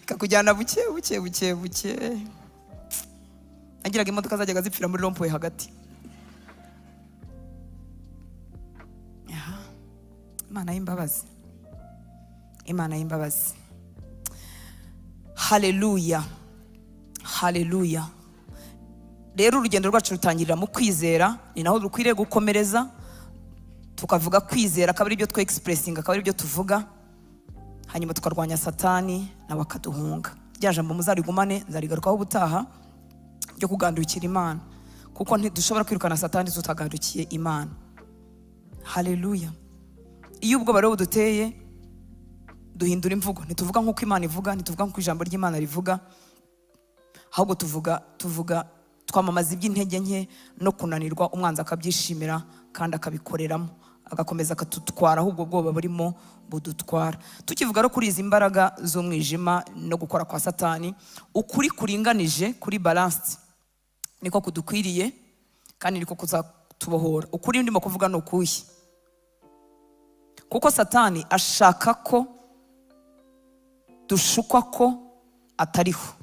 ikakujyana buke. Nagiraga imodoka zajyaga zipfira muri rompuwe hagati. Imana y'imbabazi, Imana y'imbabazi. Haleluya, haleluya. Rero urugendo rwacu rutangirira mu kwizera, ni naho dukwiriye gukomereza, tukavuga kwizera, akaba ari byo twe expressinga, akaba ari byo tuvuga, hanyuma tukarwanya satani nawe akaduhunga. Rya jambo muzarigumane, nzarigarukaho ubutaha, ryo kugandukira Imana, kuko ntidushobora kwirukana satani tutagandukiye Imana. Haleluya. Iyo ubwo rero buduteye, duhindura imvugo, ntituvuga nk'uko Imana ivuga, ntituvuga nk'uko ijambo ry'Imana rivuga, ahubwo tuvuga twamamaza iby'intege nke no kunanirwa, umwanzi akabyishimira kandi akabikoreramo, agakomeza akatutwara, ahubwo bwoba burimo budutwara. Tukivuga rero kuri izi mbaraga z'umwijima no gukora kwa satani, ukuri kuringanije, kuri balanced, niko kudukwiriye kandi niko kuzatubohora. Ukuri ndimo kuvuga no kuyi, kuko satani ashaka ko dushukwa ko atariho.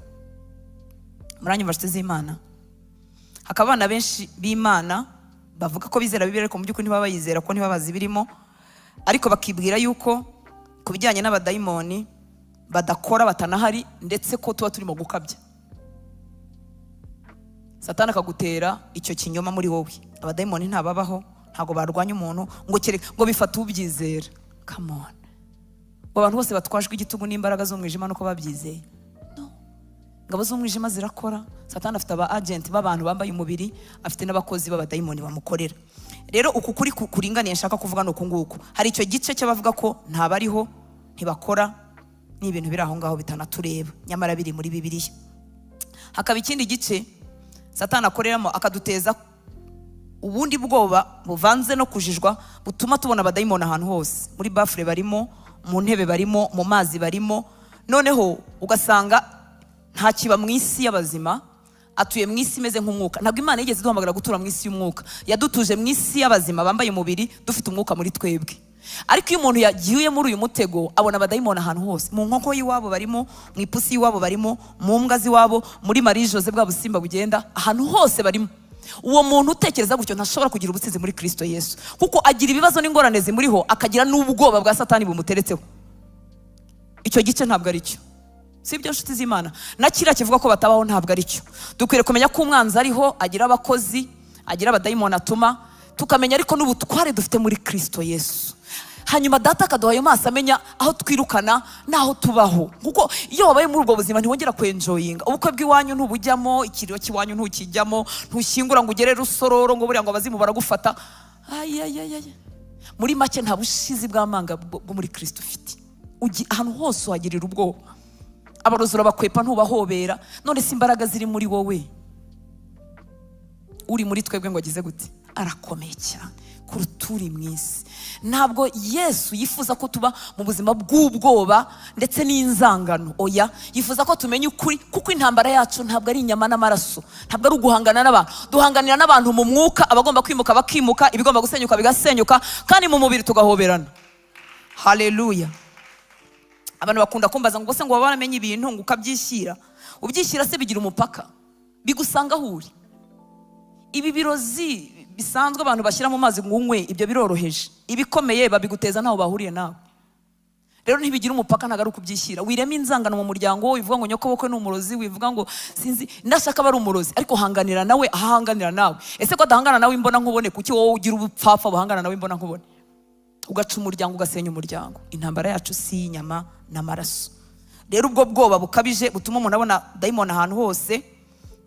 Muranyumva nshuti z'Imana? Hakaba abana benshi b'Imana bavuga ko bizera Bibiliya, ariko mu by'ukuri ntibaba bayizera, ko ntibabazi birimo, ariko bakibwira yuko ku bijyanye n'abadayimoni badakora, batanahari, ndetse ko tuba turimo gukabya. Satani akagutera icyo kinyoma muri wowe, abadayimoni ntababaho, ntago barwanya umuntu ngo bifata ubyizera. Come on. Abantu bose batwajwe igitugu n'imbaraga z'umwijima nuko babyizeye? No. Ngabo z'umwijima zirakora. Satani afite aba agent b'abantu bambaye umubiri, afite n'abakozi b'abadayimoni bamukorera. Rero uku kuri kuringaniye nshaka kuvuga no kunguko. Hari icyo gice cy'abavuga ko ntabariho, ntibakora, ni ibintu biri aho ngaho bitanatureba, nyamara biri muri Bibiliya. Hakaba ikindi gice Satani akoreramo, akaduteza ubundi bwoba buvanze no kujijwa, butuma tubona abadayimoni ahantu hose. Muri bafure barimo, mu ntebe barimo, mu mazi barimo, noneho ugasanga nta kiba mu isi y'abazima, atuye mu isi imeze nk'umwuka. Ntabwo Imana yigeze iduhamagara gutura mu isi y'umwuka, yadutuje mu isi y'abazima bambaye umubiri, dufite umwuka muri twebwe. Ariko iyo umuntu yagiye muri uyu mutego, abona abadayimoni ahantu hose. Mu nkoko y'iwabo barimo, mu ipusi y'iwabo barimo, mu mbwa z'iwabo, muri Marie Jose bwa busimba bugenda, ahantu hose barimo. Uwo muntu utekereza gutyo ntashobora kugira ubutsinzi muri Kristo Yesu, kuko agira ibibazo n'ingorane zimuriho, akagira n'ubwoba bwa satani bumuteretseho. Icyo gice ntabwo ari cyo, si byo nshuti z'Imana? Na kiriya kivuga ko batabaho ntabwo ari cyo. Dukwiriye kumenya ko umwanzi ariho, agira abakozi, agira abadayimoni atuma, tukamenya ariko n'ubutware dufite muri Kristo Yesu. Hanyuma data akaduha ayo maso amenya aho twirukana n'aho tubaho, kuko iyo wabaye muri ubwo buzima ntiwongera kwenjoyinga. Ubukwe bw'iwanyu ntubujyamo, ikiriyo cy'iwanyu ntukijyamo, ntushyingura ngo ugere Rusororo ngo buriya ngo abazimu baragufata. Muri make nta bushizi bw'amanga bwo muri Kristo ufite. Ahantu hose uhagirira ubwoba, abarozi urabakwepa ntubahobera. None si imbaraga ziri muri wowe, uri muri twebwe ngo agize gute? Arakomeye cyane kuruta uri mu isi. Ntabwo Yesu yifuza ko tuba mu buzima bw'ubwoba ndetse n'inzangano. Oya, yifuza ko tumenya ukuri, kuko intambara yacu ntabwo ari inyama n'amaraso, ntabwo ari uguhangana n'abantu. Duhanganira n'abantu mu mwuka, abagomba kwimuka bakimuka, ibigomba gusenyuka bigasenyuka, kandi mu mubiri tugahoberana. Haleluya. Abantu bakunda kumbaza ngo se ngo baba baramenye ibintu ngo ukabyishyira. Ubyishyira se bigira umupaka, bigusanga aho uri. Ibi birozi bisanzwe abantu bashyira mu mazi ngo unywe, ibyo biroroheje. Ibikomeye babiguteza ntaho bahuriye nawe. Rero ntibigira umupaka, ntago ari ukubyishyira. Wirema inzangano mu muryango, wivuga ngo nyokoboko ni umurozi, wivuga ngo sinzi ndashaka bari umurozi, ariko hanganira nawe ahanganira nawe. Ese ko adahangana nawe imbona nkubone, kuki wowe ugira ubupfapfa buhangana nawe imbona nkubone? Ugaca umuryango, ugasenya umuryango. Intambara yacu si inyama n'amaraso. Rero ubwo bwoba bukabije butuma umuntu abona dayimoni ahantu hose,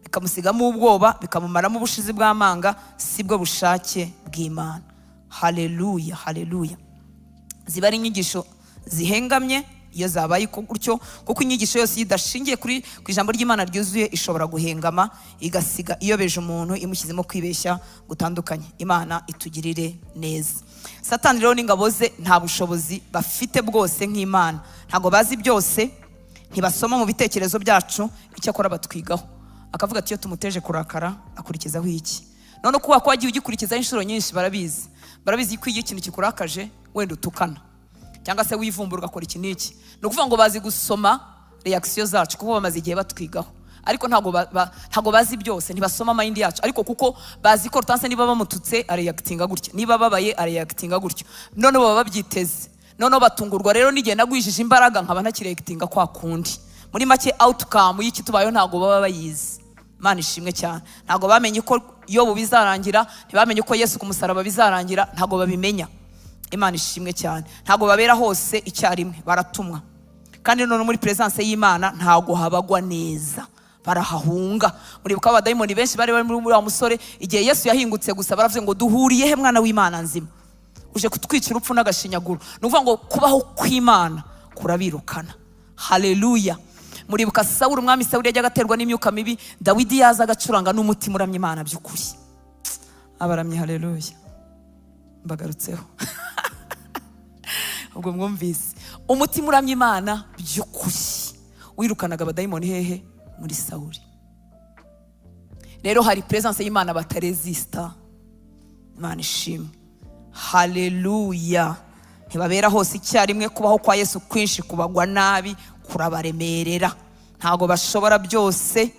bikamusigamo ubwoba, bikamumaramo ubushizi bw'amanga, sibwo bushake bw'Imana. Haleluya, haleluya. Ziba ari inyigisho zihengamye iyo zabaye gutyo, kuko inyigisho yose idashingiye ku ijambo ry'Imana ryuzuye ishobora guhengama, igasiga iyobeje umuntu, imushyizemo kwibeshya gutandukanye. Imana itugirire neza. Satani rero n'ingabo ze nta bushobozi bafite bwose nk'Imana. Ntago bazi byose, ntibasoma mu bitekerezo byacu, icyo akora batwigaho. Akavuga ati iyo tumuteje kurakara akurikizaho iki. None kuba ko wagiye ugikurikizaho inshuro nyinshi, barabizi ko iyo ikintu kikurakaje wenda utukana cyangwa se wivumbura ugakora iki n'iki. Ni ukuvuga ngo bazi gusoma reaction zacu, kuko bamaze igihe batwigaho. ariko ntago bazi byose, ntibasoma mind yacu, ariko kuko bazi ko Hortense niba bamututse areactinga gutya, niba babaye areactinga gutyo, none baba babyiteze, none batungurwa. Rero n'igihe nagwijije imbaraga nkaba ntakireactinga kwa kundi. Muri make outcome y'iki tubayo ntago baba bayizi. Imana ishimwe cyane. Ntago bamenye ko Yobu bizarangira, ntibamenye ko Yesu ku musaraba bizarangira, ntago babimenya. Imana ishimwe cyane. Ntago babera hose icyarimwe, baratumwa. Kandi none muri presence y'Imana ntago habagwa neza, barahahunga. Muribuka abadayimoni benshi bari muri wa musore, igihe Yesu yahingutse gusa baravuze ngo duhuriye he mwana w'Imana nzima, uje kutwica urupfu n'agashinyaguro. Nuvuga ngo kubaho kw'Imana kurabirukana. Haleluya. Muribuka Sawuli, umwami Sawuli yajyaga aterwa n'imyuka mibi, Dawidi yaza agacuranga n'umutima uramya Imana by'ukuri. Abaramye haleluya. Mbagarutseho. Ubwo mwumvise umutima uramya Imana by'ukuri wirukanaga abadayimoni hehe? Muri Sawuli. Rero hari presence y'Imana bataresista. Imana ishimwe. Haleluya. Ntibabera hose icyarimwe, kubaho kwa Yesu kwinshi kubagwa nabi kurabaremerera, ntago bashobora byose.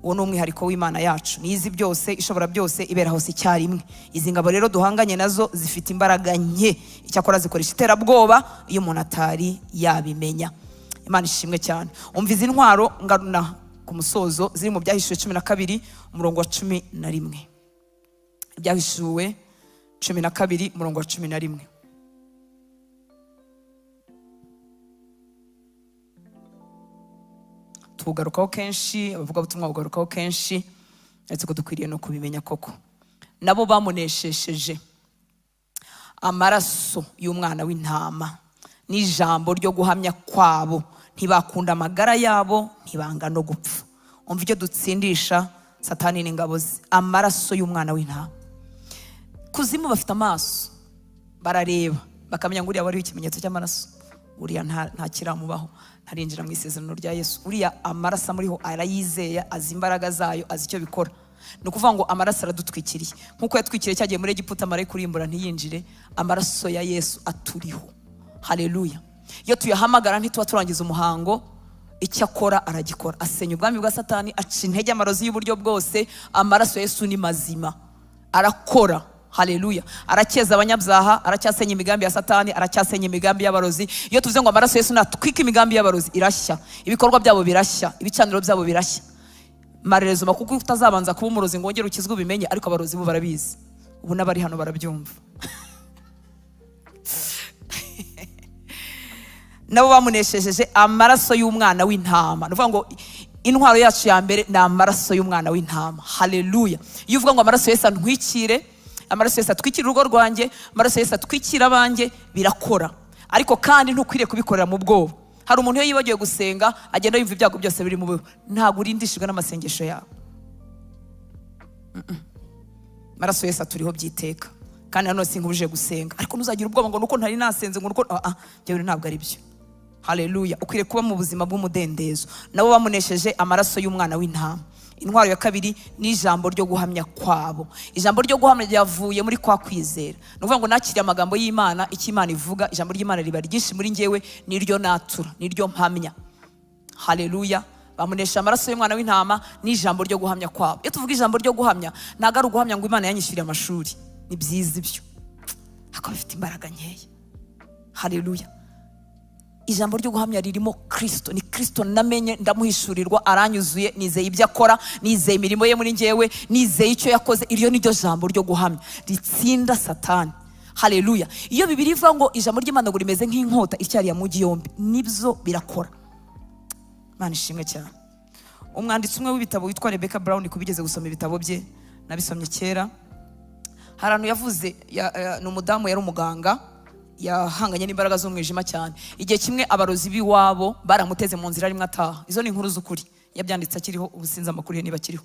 Uwo ni umwihariko w'Imana yacu, nizi byose, ishobora byose, ibera hose icyarimwe. Izi ngabo rero duhanganye nazo zifite imbaraga nke, icyakora zikoresha iterabwoba iyo umuntu atari yabimenya. Imana ishimwe cyane. Umva izi ntwaro ngaruna ku musozo ziri mu Byahishuwe 12 umurongo wa 11. Byahishuwe 12 umurongo wa 11. Tugarukaho kenshi, abavuga butumwa bugarukaho kenshi, ndetse ko dukwiriye no kubimenya koko. Nabo bamuneshesheje amaraso y'umwana w'intama n'ijambo ryo guhamya kwabo, ntibakunda amagara yabo, ntibanga no gupfa. Umva ibyo dutsindisha Satani n'ingabo ze, amaraso y'umwana w'intama. Kuzimu bafite amaso, barareba bakamenya ngo uriya wari ikimenyetso cy'amaraso, uriya nta kiramubaho, ntarinjira mu isezerano rya Yesu. Uriya amaraso amuriho arayizeye, azi imbaraga zayo, azi icyo bikora. Ni ukuvuga ngo amaraso aradutwikiriye, nk'uko yatwikiriye cyagiye muri Egiputa marayika kurimbura ntiyinjire. Amaraso ya Yesu aturiho. Haleluya. Iyo tuyahamagara ntituba turangiza umuhango, icyo akora aragikora. Asenya ubwami bwa Satani, aca intege amarozi y'uburyo bwose. Amaraso ya Yesu ni mazima, arakora. Haleluya. Arakeza abanyabyaha, aracyasenya imigambi ya Satani, aracyasenya imigambi y'abarozi. Iyo tuvuze ngo amaraso Yesu natwika imigambi y'abarozi, irashya, ibikorwa byabo birashya, ibicaniro byabo birashya. Marerezo makuko utazabanza kuba umurozi ngo wongere ukizwe ubimenye, ariko abarozi bo barabizi. Ubu n'abari hano barabyumva. Nabo bamuneshejeje amaraso y'umwana w'intama. Nuvuga ngo intwaro yacu ya mbere ni amaraso y'umwana w'intama. Haleluya. Iyo uvuga ngo amaraso Yesu antwikire, amaraso Yesu atwikira urugo rwanjye, amaraso Yesu atwikira abanjye, birakora. Ariko kandi ntukwiriye kubikorera mu bwoba. Hari umuntu iyo yibagiwe gusenga agenda yumva ibyago byose biri mu bwoba, ntabwo urindishijwe n'amasengesho yawe. Amaraso Yesu aturiho byiteka, kandi nanone sinkubuje gusenga, ariko ntuzagira ubwoba ngo nuko ntari nasenze ngo nuko byo ntabwo ari byo. Haleluya. Ukwiriye kuba mu buzima bw'umudendezo. Nabo bamunesheje amaraso y'umwana w'intama. Intwaro ya kabiri ni ijambo ryo guhamya kwabo. Ijambo ryo guhamya ryavuye muri kwa kwizera. Nuvuga ngo nakiriye amagambo y'Imana, icyo Imana ivuga, ijambo ry'Imana riba ryinshi muri njyewe, niryo natura, niryo mpamya. Haleluya. Bamunesha amaraso y'umwana w'intama n'ijambo ryo guhamya kwabo. Iyo tuvuga ijambo ryo guhamya, ntago ari uguhamya ngo Imana yanyishyuriye amashuri. Ni byiza ibyo, ariko bifite imbaraga nkeya. Haleluya. Ijambo ryo guhamya ririmo Kristo. Ni Kristo namenye, ndamuhishurirwa, aranyuzuye, nizeye ibyo akora, nizeye imirimo ye muri njyewe, nizeye icyo yakoze. Iryo ni ryo jambo ryo guhamya ritsinda Satani. Haleluya. Iyo Bibiri ivuga ngo ijambo ry'Imana ngo rimeze nk'inkota icyariye mugi yombi, nibyo birakora. Imana ishimwe cyane. Umwanditsi umwe w'ibitabo witwa Rebecca Brown, kubigeze gusoma ibitabo bye, nabisomye kera. Harantu yavuze, ni umudamu yari umuganga, yahanganye n'imbaraga z'umwijima cyane. Igihe kimwe abarozi b'iwabo baramuteze mu nzira rimwe ataha. Izo ni inkuru z'ukuri, yabyanditse akiriho, ubusinza amakuru ye niba akiriho.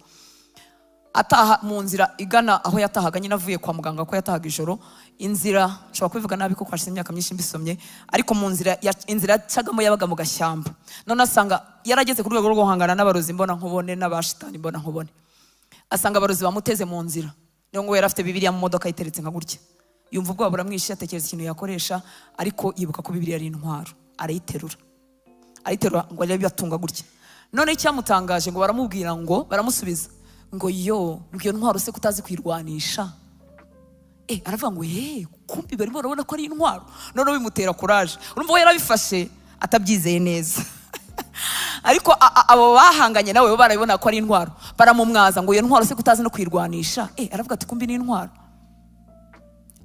Ataha mu nzira igana aho yatahaga, nyine avuye kwa muganga ko yatahaga ijoro. Inzira nshobora kubivuga nabi kuko hashize imyaka myinshi mbisomye, ariko mu nzira yacagamo yabaga mu gashyamba. None asanga yarageze ku rwego rwo guhangana n'abarozi mbona nkubone n'abashitani mbona nkubone. Asanga abarozi bamuteze mu nzira. Niyo ngo yari afite Bibiliya mu modoka iteretse nka gutya. Yumva ubwoba buramwishe, atekereza ikintu yakoresha, ariko yibuka ko Bibiliya ari intwaro. Arayiterura ngo arebe yatunga gutya. none icyamutangaje ngo baramubwira ngo baramusubiza ngo yo iyo ntwaro se kutazi kwirwanisha. Aravuga ngo kumbi barimo barabona ko ari intwaro, none bimutera courage. Urumva we yarabifashe atabyizeye neza ariko abo bahanganye nawe barabibona ko ari intwaro, baramumwaza ngo iyo ntwaro se kutazi no kwirwanisha. Aravuga ati kumbi ni intwaro.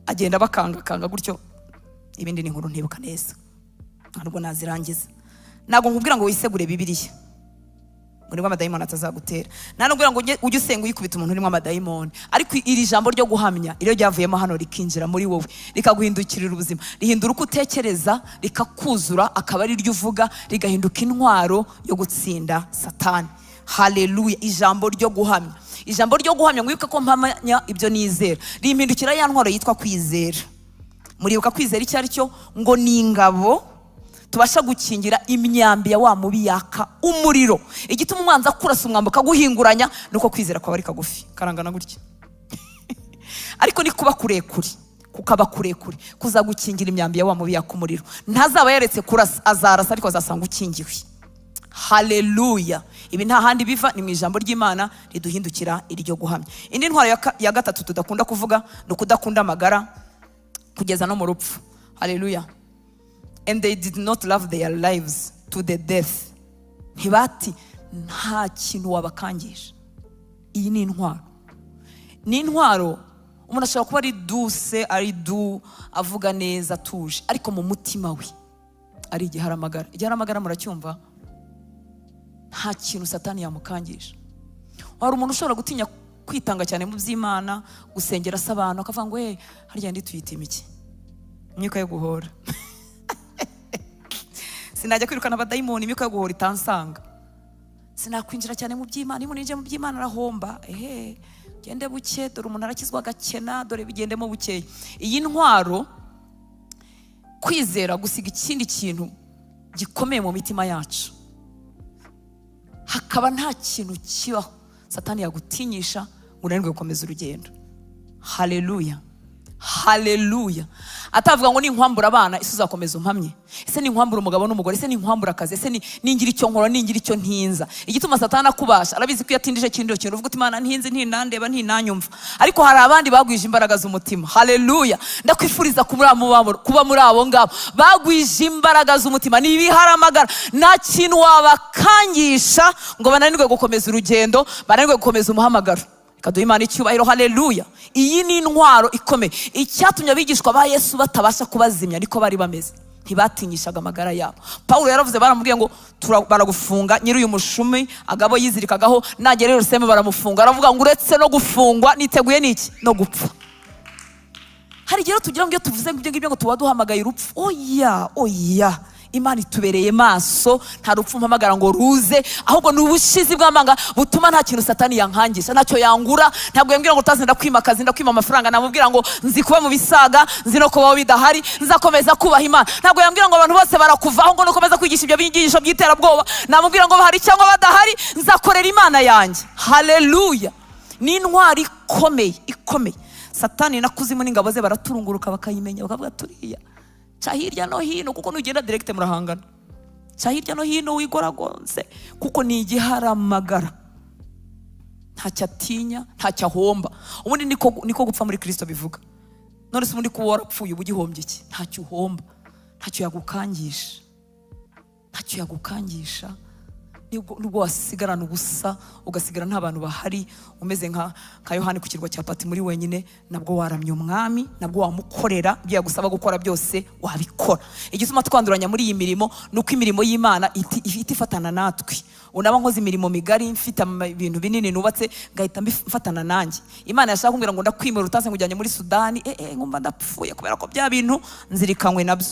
Agenda bakanga gutyo, ibindi ni inkuru ntibuka neza, ntabwo nazirangiza. Ntabwo nkubwira ngo wisegure Bibiliya urimo amadayimoni atazagutera, nta nubwo ngo ujye usenga uyikubita umuntu urimo amadayimoni, ariko iri jambo ryo guhamya iyo ryavuyemo hano rikinjira muri wowe rikaguhindukirira ubuzima, rihindura uko utekereza, rikakuzura, akaba ari ryo uvuga, rigahinduka intwaro yo gutsinda Satani. Haleluya. Ijambo ryo guhamya, ijambo ryo guhamya, mwibuka ko mpamanya ibyo nizera, rimpindukira ya ntwaro yitwa kwizera. Muribuka kwizera icyo ari cyo? Ngo ni ingabo tubasha gukingira imyambi ya wa mubi yaka umuriro. Igituma umwanzi akurasa umwambi akaguhinguranya nuko kwizera kwawe ari kagufi karangana gutya ariko ni kuba kurekure, kukaba kurekure kuzagukingira imyambi ya wa mubi yaka umuriro. Ntazaba yaretse kurasa, azarasa ariko azasanga ukingiwe. Haleluya. Ibi nta handi biva, ni mu ijambo ry'Imana riduhindukira iryo guhamya. Indi ntwaro ya gatatu tudakunda kuvuga no kudakunda amagara kugeza no mu rupfu. Haleluya. And they did not love their lives to the death. Ntibati nta kintu wabakangisha. Iyi ni intwaro. Ni intwaro umuntu ashobora kuba ari douce, ari du, avuga neza, atuje, ariko mu mutima we ari igiharamagara. Igiharamagara muracyumva? Nta kintu Satani yamukangisha. Hari umuntu ushobora gutinya kwitanga cyane mu by'Imana, gusengera s'abantu, akavuga ngo harya ndi tuyitima iki? Imyuka yo guhora. Sinajya kwirukana abadayimoni, imyuka yo guhora itansanga. Sinakwinjira cyane mu by'Imana, iyo umuntu mu by'Imana arahomba. Gende buke, dore umuntu arakizwa agakena, dore bigendemo bukeye. Iyi ntwaro kwizera gusiga ikindi kintu gikomeye mu mitima yacu, hakaba nta kintu kibaho Satani yagutinyisha unanirwe gukomeza urugendo. Haleluya. Haleluya. Atavuga ngo ninkwambura abana isi uzakomeza umpamye, ese ninkwambura umugabo n'umugore, ese ninkwambura akazi, ese ningira icyo nkora, ningira icyo ntinza. Igituma Satani akubasha, arabizi ko yatindije kindi kintu, uvuga uti Imana ntinzi, ntinandeba, ntinanyumva. Ariko hari abandi bagwije imbaraga z'umutima. Haleluya. Ndakwifuriza kuba muri abo ngabo bagwije imbaraga z'umutima, nibiharamagara, nta kintu wabakangisha ngo bananirwe gukomeza urugendo, bananirwe gukomeza umuhamagaro. Kaduha Imana icyubahiro. Haleluya. Iyi ni intwaro ikomeye. Icyatumye abigishwa ba Yesu batabasha kubazimya niko bari bameze, ntibatinyishaga amagara yabo. Paulo yaravuze, baramubwiye ngo baragufunga, nyiri uyu mushumi agabo yizirikagaho nagera i Yerusalemu baramufunga. Aravuga ngo uretse no gufungwa niteguye n'iki? No gupfa. Hari igihe tugira ngo iyo tuvuze ngo ibyo ngibyo ngo tuba duhamagaye urupfu. Oya. Imana itubereye maso, nta rupfu mpamagara ngo ruze, ahubwo ni ubushizi bw'amanga butuma nta kintu Satani yankangisha, ntacyo yangura. Ntabwo yambwira ngo utazenda kwima akazi, ndakwima amafaranga. Namubwira ngo nzi kuba mu bisaga, nzi no kubaho bidahari, nzakomeza kubaha Imana. Ntabwo yambwira ngo abantu bose barakuvaho ngo nukomeza kwigisha ibyo bigisho by'iterabwoba. Namubwira ngo bahari cyangwa badahari, nzakorera Imana yanjye. Haleluya. Ni intwari ikomeye. Satani na kuzimu n'ingabo ze baraturunguruka bakayimenya, bakavuga turiya cha hirya no hino, kuko nugenda direct murahangana. Cha hirya no hino wigoragonze, kuko ni igiharamagara, ntacyo atinya, ntacyo ahomba. Ubundi niko gupfa muri Kristo bivuga. None se ubundi kuba warapfuye ubugihombye iki? Ntacyo uhomba, ntacyo yagukangisha. Nubwo wasigarana ubusa, ugasigara nta bantu bahari, umeze nka Yohani ku kirwa cya Pati muri wenyine, nabwo waramye umwami, nabwo wamukorera ibyo yagusaba gukora byose wabikora. Igituma twanduranya muri iyi mirimo nuko imirimo y'Imana ihita ifatana natwe. Unaba nkoze imirimo migari, mfite ibintu binini nubatse, ngahita mfatana nanjye. Imana yashaka kumbwira ngo ndakwimura utaze ngujyanye muri Sudani, ngumva ndapfuye kubera ko bya bintu nzirikanywe nabyo.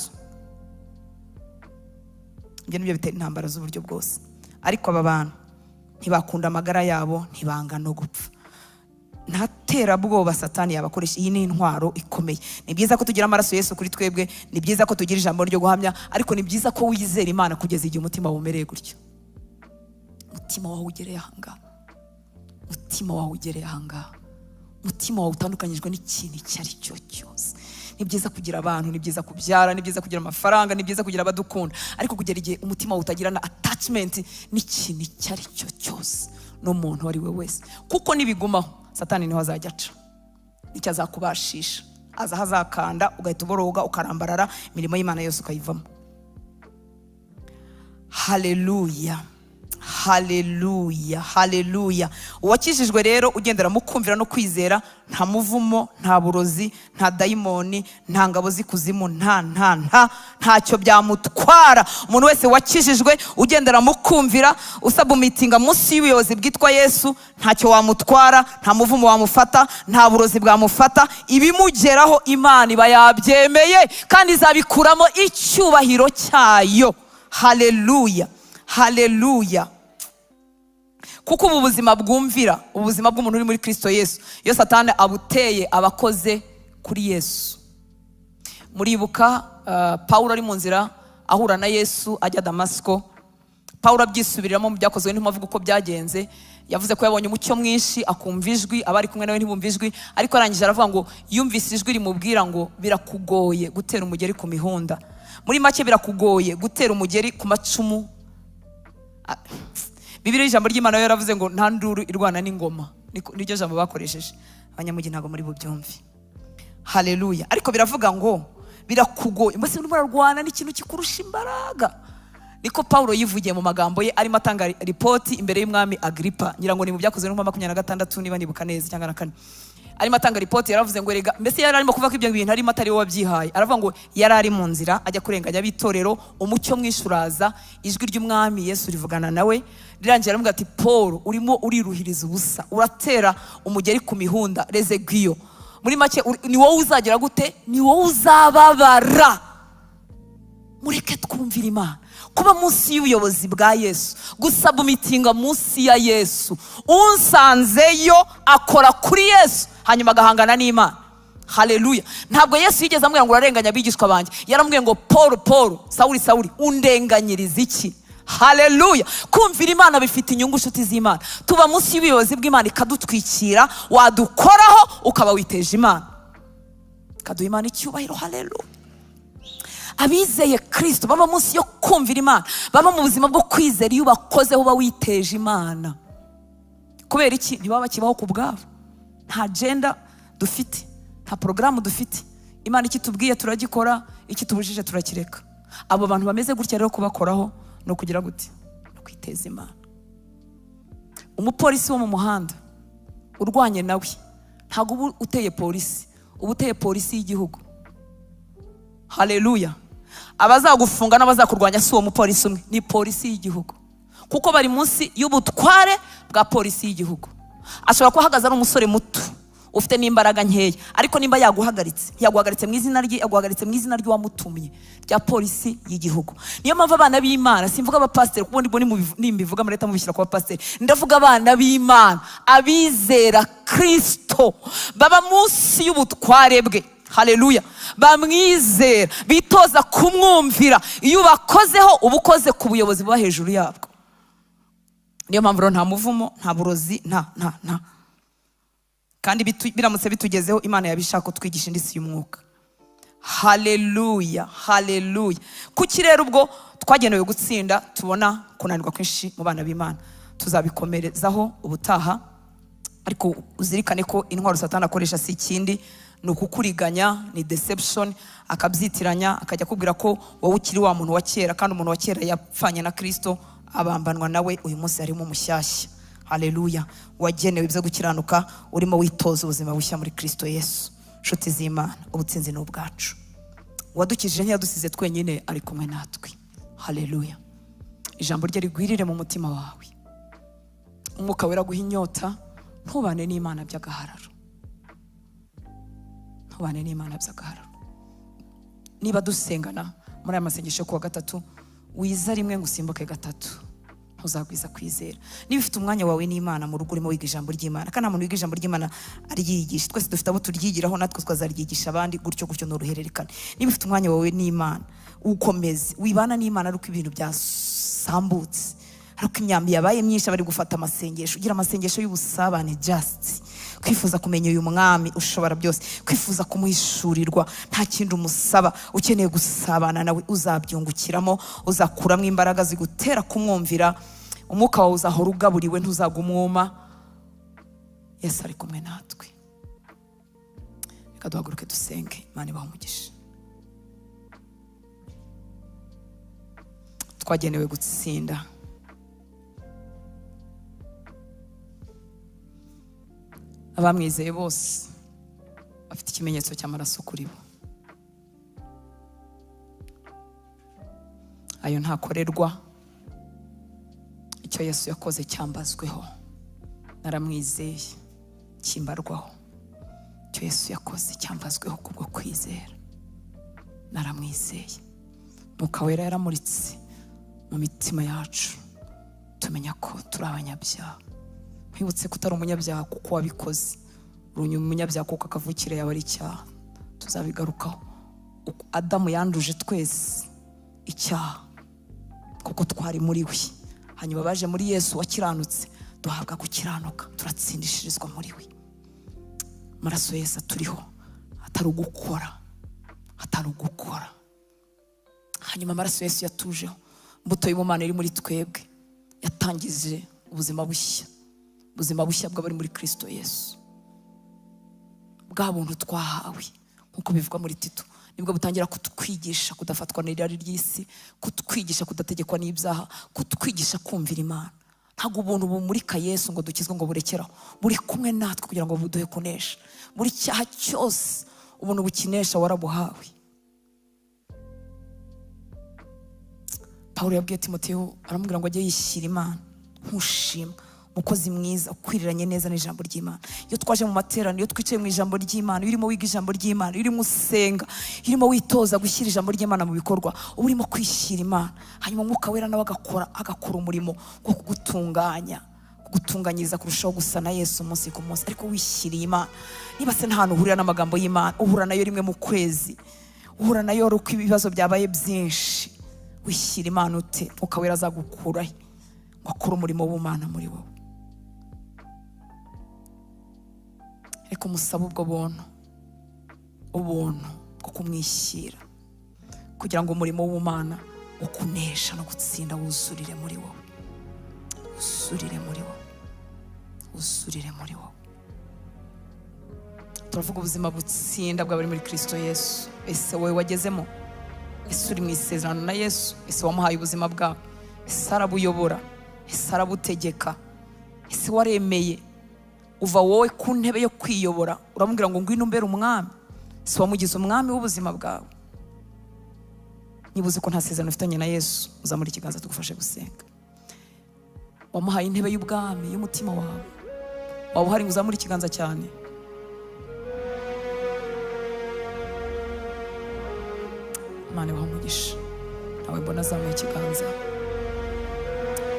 Ibyo nibyo bitera intambara z'uburyo bwose. Ariko aba bantu ntibakunda amagara yabo, ntibanga no gupfa. Nta terabwoba Satani yabakoresha. Iyi ni intwaro ikomeye. Ni byiza ko tugira amaraso Yesu kuri twebwe, ni byiza ko tugira ijambo ryo guhamya, ariko ni byiza ko wizera Imana kugeza igihe umutima wumereye gutyo. Umutima wawe ugereye ahangaha, umutima wawe utandukanyijwe n'ikintu icyo ari cyo cyose. Ni byiza kugira abantu, ni byiza kubyara, ni byiza kugira amafaranga, ni byiza kugira abadukunda, ariko kugera igihe umutima utagirana attachment n'ikintu icyo ari cyo cyose n'umuntu wari we wese, kuko nibigumaho Satani niho azajya aca, nicyo azakubashisha, aza hazakanda ugahita uboroga ukarambarara, imirimo y'Imana yose ukayivamo. Haleluya, haleluya, haleluya. Uwakijijwe rero ugendera mu kumvira no kwizera, nta muvumo, nta burozi, nta dayimoni, nta ngabo z'ikuzimu, ntacyo byamutwara. Umuntu wese wakijijwe ugendera mu kumvira, usabumitinga munsi y'ubuyobozi bwitwa Yesu, ntacyo wamutwara, nta muvumo wamufata, nta burozi bwamufata. Ibimugeraho Imana iba yabyemeye kandi izabikuramo icyubahiro cyayo. Haleluya, haleluya. Kuko ubu buzima bwumvira, ubuzima bw'umuntu uri muri Kristo Yesu, iyo Satani abuteye abakoze kuri Yesu. Muribuka Pawulo ari mu nzira ahura na Yesu ajya Damasiko. Pawulo abyisubiriramo mu byakozwe n'intumwa uko byagenze. Yavuze ko yabonye umucyo mwinshi, akumva ijwi, abari kumwe nawe ntibumva ijwi, ariko arangije aravuga ngo yumvise ijwi rimubwira ngo birakugoye gutera umugeri ku mihunda. Muri make birakugoye gutera umugeri ku macumu. Bibiliya ijambo ry'Imana yaravuze ngo nta nduru irwana n'ingoma, niryo jambo bakoresheje. Abanyamugi ntago muri bubyumve. Haleluya. Ariko biravuga ngo birakugoye, mbese urimo urarwana n'ikintu kikurusha imbaraga. Niko Pawulo yivugiye mu magambo ye arimo atanga ripoti imbere y'umwami Agripa, ngira ngo ni mu byakozwe no 26 niba nibuka neza cyangwa na 4. Arimo atanga ripoti, yaravuze ngo rega, mbese yari arimo kuvuga ko ibyo bintu arimo atari we wabyihaye. Aravuga ngo yari ari mu nzira ajya kurenganya abitorero, umucyo mwinshi uraza, ijwi ry'umwami Yesu rivugana nawe, rirangira aravuga ati Paul, urimo uriruhiriza ubusa, uratera umugeri ku mihunda, rezegiyo. Muri make ni wowe uzagira gute? Ni wowe uzababara. Mureke twumvira Imana, kuba munsi y'ubuyobozi bwa Yesu, gusabumitinga munsi ya Yesu. Unsanzeyo akora kuri Yesu, hanyuma agahangana n'Imana. Haleluya. Ntabwo Yesu yigeze amubwira ngo urarenganya abigishwa banjye, yaramubwiye ngo Paul, Sawuli, undenganyiriza iki? Haleluya. Kumvira Imana bifite inyungu, nshuti z'Imana. Tuba munsi y'ubuyobozi bw'Imana ikadutwikira, wadukoraho ukaba witeje Imana, kaduha Imana icyubahiro. Haleluya. Abizeye Kristo baba munsi yo kumvira Imana, baba mu buzima bwo kwizera. Iyo bakozeho uba witeje Imana. Kubera iki? Ntibaba bakibaho ku bwabo, nta agenda dufite, nta porogaramu dufite. Imana ikitubwiye turagikora, ikitubujije turakireka. Abo bantu bameze gutya rero kubakoraho no kugira gute? No kwiteza Imana. Umupolisi wo mu muhanda urwanye nawe ntago ubu uteye polisi, ubu uteye polisi y'igihugu. Haleluya. Abazagufunga n'abazakurwanya si uwo mupolisi umwe, ni polisi y'igihugu, kuko bari munsi y'ubutware bwa polisi y'igihugu. Ashobora kuhagaza ari umusore muto ufite n'imbaraga nkeya, ariko nimba yaguhagaritse mu izina rye, yaguhagaritse mu izina ry'uwamutumye, rya polisi y'igihugu. Niyo mpamvu abana b'Imana, simvuga abapasiteri kuko nimbivuga muri leta mubishyira ku bapasiteri, ndavuga abana b'Imana, abizera Kristo baba munsi y'ubutware bwe. Haleluya. Bamwizera, bitoza kumwumvira. Iyo bakozeho ubukoze ku buyobozi buba hejuru yabwo. Niyo mpamvu nta muvumo, nta burozi, nta kandi biramutse bitugezeho Imana yabishaka kutwigisha indi si y'umwuka. Haleluya, haleluya. Kuki rero ubwo twagenewe gutsinda tubona kunanirwa kwinshi mu bana b'Imana, tuzabikomerezaho ubutaha. Ariko uzirikane ko intwaro Satani akoresha si ikindi, ni ukukuriganya, ni deception, akabyitiranya, akajya kubwira ko wowe ukiri wa muntu wa kera, kandi umuntu wa kera yapfanye na Kristo, abambanwa nawe uyu munsi harimo umushyashya. Haleluya. Wagenewe ibyo gukiranuka, urimo witoza ubuzima bushya muri Kristo Yesu. Nshuti z'Imana, ubutsinzi ni ubwacu. Wadukijije ntiyadusize twenyine, ari kumwe natwe. Haleluya. Ijambo rye rigwirire mu mutima wawe, umwuka wera guha inyota, ntubane n'Imana by'agahararo. Ntubane n'Imana by'agahararo. Niba dusengana muri aya masengesho kuwa gatatu, wiza rimwe ngo usimbuke gatatu, ntuzagwiza kwizera. Niba ufite umwanya wawe n'Imana mu rugo urimo wiga ijambo ry'Imana, kandi nta muntu wiga ijambo ry'Imana aryigisha, twese dufite abo turyigiraho, natwe twazaryigisha abandi, gutyo ni uruhererekane. Niba ufite umwanya wawe n'Imana, ukomeze wibana n'Imana, ariko ibintu byasambutse, ariko imyambi yabaye myinshi, bari gufata amasengesho. Ugira amasengesho y'ubusabane, just kwifuza kumenya uyu mwami ushobora byose, kwifuza kumuhishurirwa, nta kindi umusaba. Ukeneye gusabana nawe uzabyungukiramo, uzakuramo imbaraga zigutera kumwumvira, umwuka wawe uzahora ugaburiwe, ntuzagumwuma. Yesu ari kumwe natwe. Reka duhaguruke dusenge. Imana ibahe umugisha. Twagenewe gutsinda. Abamwizeye bose bafite ikimenyetso cy'amaraso kuri bo. Ayo ntakorerwa. Icyo Yesu yakoze cyambazweho. Naramwizeye, kimbarwaho. Icyo Yesu yakoze cyambazweho kubwo kwizera. Naramwizeye. Mwuka Wera yaramuritse mu mitima yacu, tumenya ko turi abanyabyaha. Mwibutse ko utari umunyabyaha kuko wabikoze, uri umunyabyaha kuko akavukire yawe ari icyaha. Tuzabigarukaho. Adamu yanduje twese icyaha kuko twari muri we, hanyuma baje muri Yesu wakiranutse, duhabwa gukiranuka, turatsindishirizwa muri we. Amaraso Yesu aturiho, atari ugukora, atari ugukora. Hanyuma amaraso Yesu yatujeho, imbuto y'ubumana iri muri twebwe, yatangije ubuzima bushya, ubuzima bushya bw'abari muri Kristo Yesu. Bwa buntu twahawe nkuko bivugwa muri Tito, nibwo butangira kutwigisha kudafatwa n'irari ry'isi, kutwigisha kudategekwa n'ibyaha, kutwigisha kumvira Imana. Ntago ubuntu bumurika Yesu ngo dukizwe ngo burekeraho, buri kumwe natwe kugira ngo buduhe kunesha buri cyaha cyose. Ubuntu bukinesha warabuhawe. Pawulo yabwiye Timoteyo, aramubwira ngo ajye yishyira Imana nk'ushimwa, umukozi mwiza ukwiriranye neza n'ijambo ry'Imana. Iyo twaje mu materaniro, iyo twicaye mu ijambo ry'Imana, urimo wiga ijambo ry'Imana, urimo usenga, urimo witoza gushyira ijambo ry'Imana mu bikorwa, urimo kwishyira Imana, hanyuma Mwuka Wera nawe agakora umurimo wo kugutunganyiriza kurushaho gusa na Yesu umunsi ku munsi. Ariko wishyiriye Imana. Niba se nta hantu uhurira n'amagambo y'Imana, uhura nayo rimwe mu kwezi, uhura nayo ari uko ibibazo byabaye byinshi, wishyira Imana ute, Mwuka Wera azagukuraho ngo akore umurimo w'Imana muri wowe. Reka umusaba ubwo buntu bwo kumwishyira, kugira ngo umurimo w'Imana wo kunesha no gutsinda wuzurire muri wowe, wuzurire muri wowe, wuzurire muri wowe. Turavuga ubuzima butsinda bw'abari muri Kristo Yesu. Ese wowe wagezemo? Ese uri mu isezerano na Yesu? Ese wamuhaye ubuzima bwawe? Ese arabuyobora? Ese arabutegeka? Ese waremeye uva wowe ku ntebe yo kwiyobora, uramubwira ngo ngwino umbere umwami? Ese wamugize umwami w'ubuzima bwawe? Niba uzi ko nta sezerano ufitanye na Yesu, uzamura ikiganza tugufashe gusenga. Wamuhaye intebe y'ubwami y'umutima wawe, waba uhari ngo uzamure ikiganza cyane. Imana ibahe umugisha. Nawe mbona azamuye ikiganza.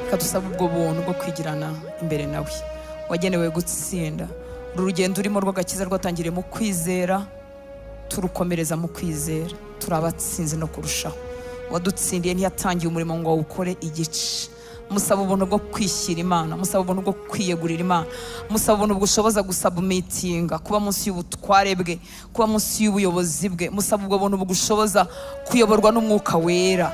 Reka dusabe ubwo buntu bwo kwigirana imbere nawe, wagenewe gutsinda. Uru rugendo urimo rw'agakiza rwatangiriye mu kwizera, turukomereza mu kwizera, turabatsinze no kurushaho. Wadutsindiye ntiyatangiye umurimo ngo awukore igice. Musaba ubuntu bwo kwishyira Imana, musaba ubuntu bwo kwiyegurira Imana, musaba ubuntu bwushoboza gusabumitinga, kuba munsi y'ubutware bwe, kuba munsi y'ubuyobozi bwe. Musaba ubwo buntu bugushoboza kuyoborwa n'Umwuka Wera.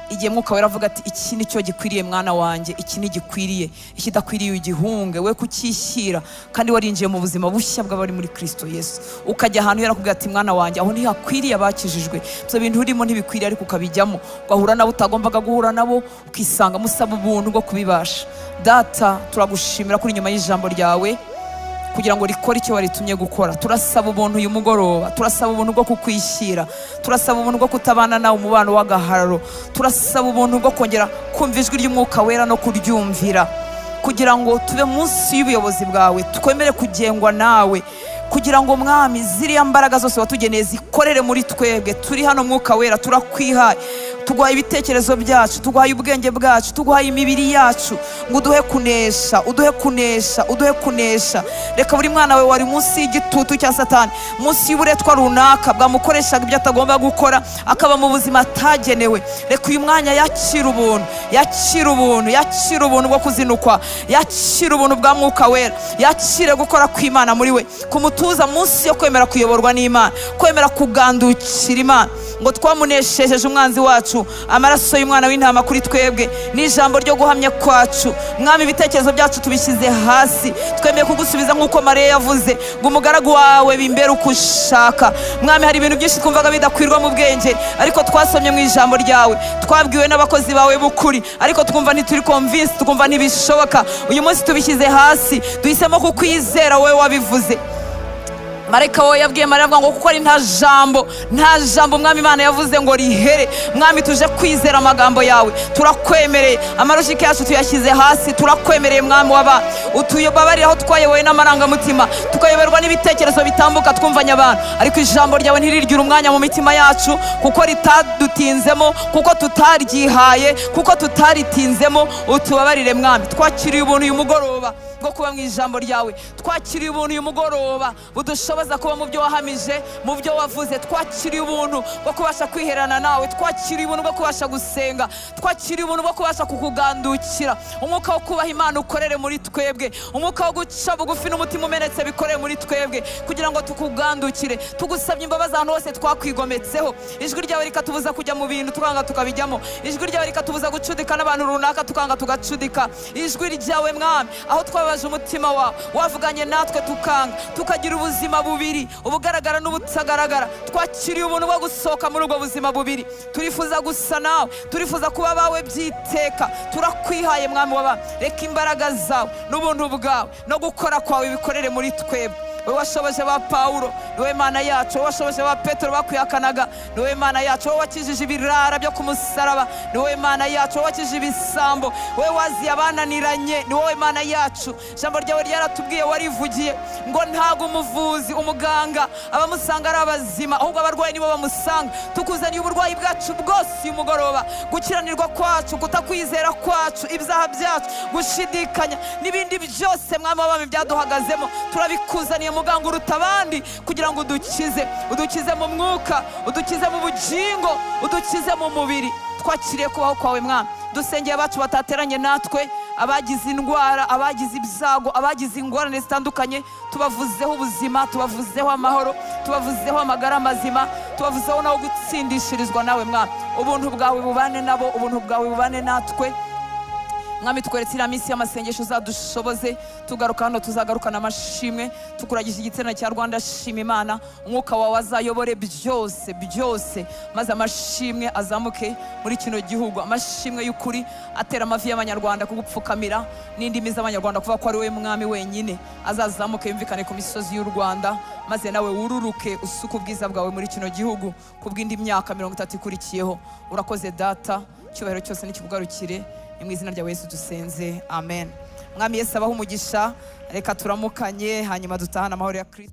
Igihe Mwuka Wera avuga ati iki nicyo gikwiriye mwana wanjye, iki ntigikwiriye, ikidakwiriye ugihunge, we kucyishyira. Kandi warinjiye mu buzima bushya bw'abari muri Kristo Yesu, ukajya ahantu yarakubwira ati mwana wanjye, aho ntihakwiriye abakijijwe, ibyo bintu urimo ntibikwiriye, ariko ukabijyamo, ugahura nabo utagombaga guhura nabo, ukisanga. Musaba ubuntu bwo kubibasha. Data, turagushimira kuri nyuma y'ijambo ryawe kugira ngo rikore icyo waritumye gukora. Turasaba ubuntu uyu mugoroba, turasaba ubuntu bwo kukwishyira, turasaba ubuntu bwo kutabana nawe umubano w'agahararo, turasaba ubuntu bwo kongera kumva ijwi ry'Umwuka Wera no kuryumvira, kugira ngo tube munsi y'ubuyobozi bwawe, twemere kugengwa nawe, kugira ngo mwami ziriya mbaraga zose watugeneye zikorere muri twebwe. Turi hano mwuka wera, turakwihaye, tuguhaye ibitekerezo byacu, tuguhaye ubwenge bwacu, tuguhaye imibiri yacu, ngo uduhe kunesha, uduhe kunesha, uduhe kunesha. Reka buri mwana we wari munsi y'igitutu cya Satani, munsi y'uburetwa runaka bwamukoreshaga ibyo atagomba gukora, akaba mu buzima atagenewe, reka uyu mwanya yakira ubuntu, yakira ubuntu, yakira ubuntu bwo kuzinukwa, yakira ubuntu bwa mwuka wera, yakire gukora kw'Imana muri we, kumutuza munsi yo kwemera kuyoborwa n'Imana, kwemera kugandukira Imana, ngo twamuneshejeje umwanzi wacu, amaraso y'umwana w'intama kuri twebwe n'ijambo ryo guhamya kwacu. Mwami, ibitekerezo byacu tubishyize hasi, twemeye kugusubiza nk'uko Mariya yavuze ngo umugaragu wawe bimbere uko ushaka. Mwami, hari ibintu byinshi twumvaga bidakwirwa mu bwenge, ariko twasomye mu ijambo ryawe, twabwiwe n'abakozi bawe b'ukuri, ariko twumva ntituri convinced, twumva ntibishoboka. Uyu munsi tubishyize hasi, duhisemo kukwizera wowe wabivuze. Marayika wowe yabwiye Mariya avuga ngo kuko ari nta jambo Mwami Imana yavuze ngo rihere. Mwami, tuje kwizera amagambo yawe, turakwemereye, amarushike yacu tuyashyize hasi, turakwemereye Mwami w'abantu, utuyobabarire aho twayobowe n'amarangamutima, tukayoberwa n'ibitekerezo bitambuka twumvanya abantu, ariko ijambo ryawe ntiririgire umwanya mu mitima yacu, kuko ritadutinzemo, kuko tutaryihaye, kuko tutaritinzemo. Utubabarire Mwami. Twakiriye ubuntu uyu mugoroba bwo kuba mu ijambo ryawe, twakiriye ubuntu uyu mugoroba budushoboza kuba mu byo wahamije, mu byo wavuze. Twakiriye ubuntu bwo kubasha kwiherana nawe, twakiriye ubuntu bwo kubasha gusenga, twakiriye ubuntu bwo kubasha kukugandukira. Umwuka wo kubaha Imana ukorere muri twebwe, umwuka wo guca bugufi n'umutima umenetse bikorere muri twebwe, kugira ngo tukugandukire. Tugusabye imbabazi ahantu hose twakwigometseho, ijwi ryawe rikatubuza kujya mu bintu tukanga tukabijyamo, ijwi ryawe rikatubuza gucudika n'abantu runaka tukanga tugacudika. Ijwi ryawe Mwami, aho twababaje umutima wawe, wavuganye natwe tukanga, tukagira ubuzima bubiri, ubugaragara n'ubutagaragara. Twakiriye ubuntu bwo gusohoka muri ubwo buzima bubiri, turifuza gusa nawe, turifuza kuba bawe byiteka. Turakwihaye Mwami w'abantu, reka imbaraga zawe n'ubuntu bwawe no gukora kwawe bikorere muri twebwe. Wowe washoboje ba Pawulo, niwe Mana yacu. Wowe washoboje ba Petero bakwihakanaga, niwe Mana yacu. Wowe wakijije ibirara byo ku musaraba, niwe Mana yacu. Wowe wakijije ibisambo, wowe waziye abananiranye, ni wowe Mana yacu. Ijambo ryawe ryaratubwiye, warivugiye ngo ntago umuvuzi, umuganga abamusanga ari abazima, ahubwo abarwayi nibo bamusanga. Tukuzaniye uburwayi bwacu bwose uyu mugoroba, gukiranirwa kwacu, kutakwizera kwacu, ibyaha byacu, gushidikanya n'ibindi byose Mwami w'abami byaduhagazemo, turabikuzaniye muganga uruta abandi, kugira ngo udukize mu mwuka, udukize mu bugingo, udukize mu mubiri. Twakiriye kubaho kwawe Mwami. Dusengeye abacu batateranye natwe, abagize indwara, abagize ibyago, abagize ingorane zitandukanye, tubavuzeho ubuzima, tubavuzeho amahoro, tubavuzeho amagara mazima, tubavuzeho naho gutsindishirizwa nawe Mwami. Ubuntu bwawe bubane nabo, ubuntu bwawe bubane natwe Mwami. Tukweretse iriya minsi y'amasengesho uzadushoboze, tugaruka hano tuzagarukana amashimwe, tukuragije igitsina cya Rwanda Shima Imana. Umwuka wawe azayobore byose, maze amashimwe azamuke muri kino gihugu, amashimwe y'ukuri atera amavi y'abanyarwanda kugupfukamira, n'indimi z'abanyarwanda kuvuga ko ari wowe Mwami wenyine, azazamuke yumvikane ku misozi y'u Rwanda, maze nawe wururuke usuka ubwiza bwawe muri kino gihugu kubw'indi myaka 30 ikurikiyeho. Urakoze Data, cyubahiro cyose n'ikibugarukire, mu izina rya Yesu dusenze, amen. Mwami Yesu abaho umugisha, reka turamukanye hanyuma dutahana amahoro ya Kristo.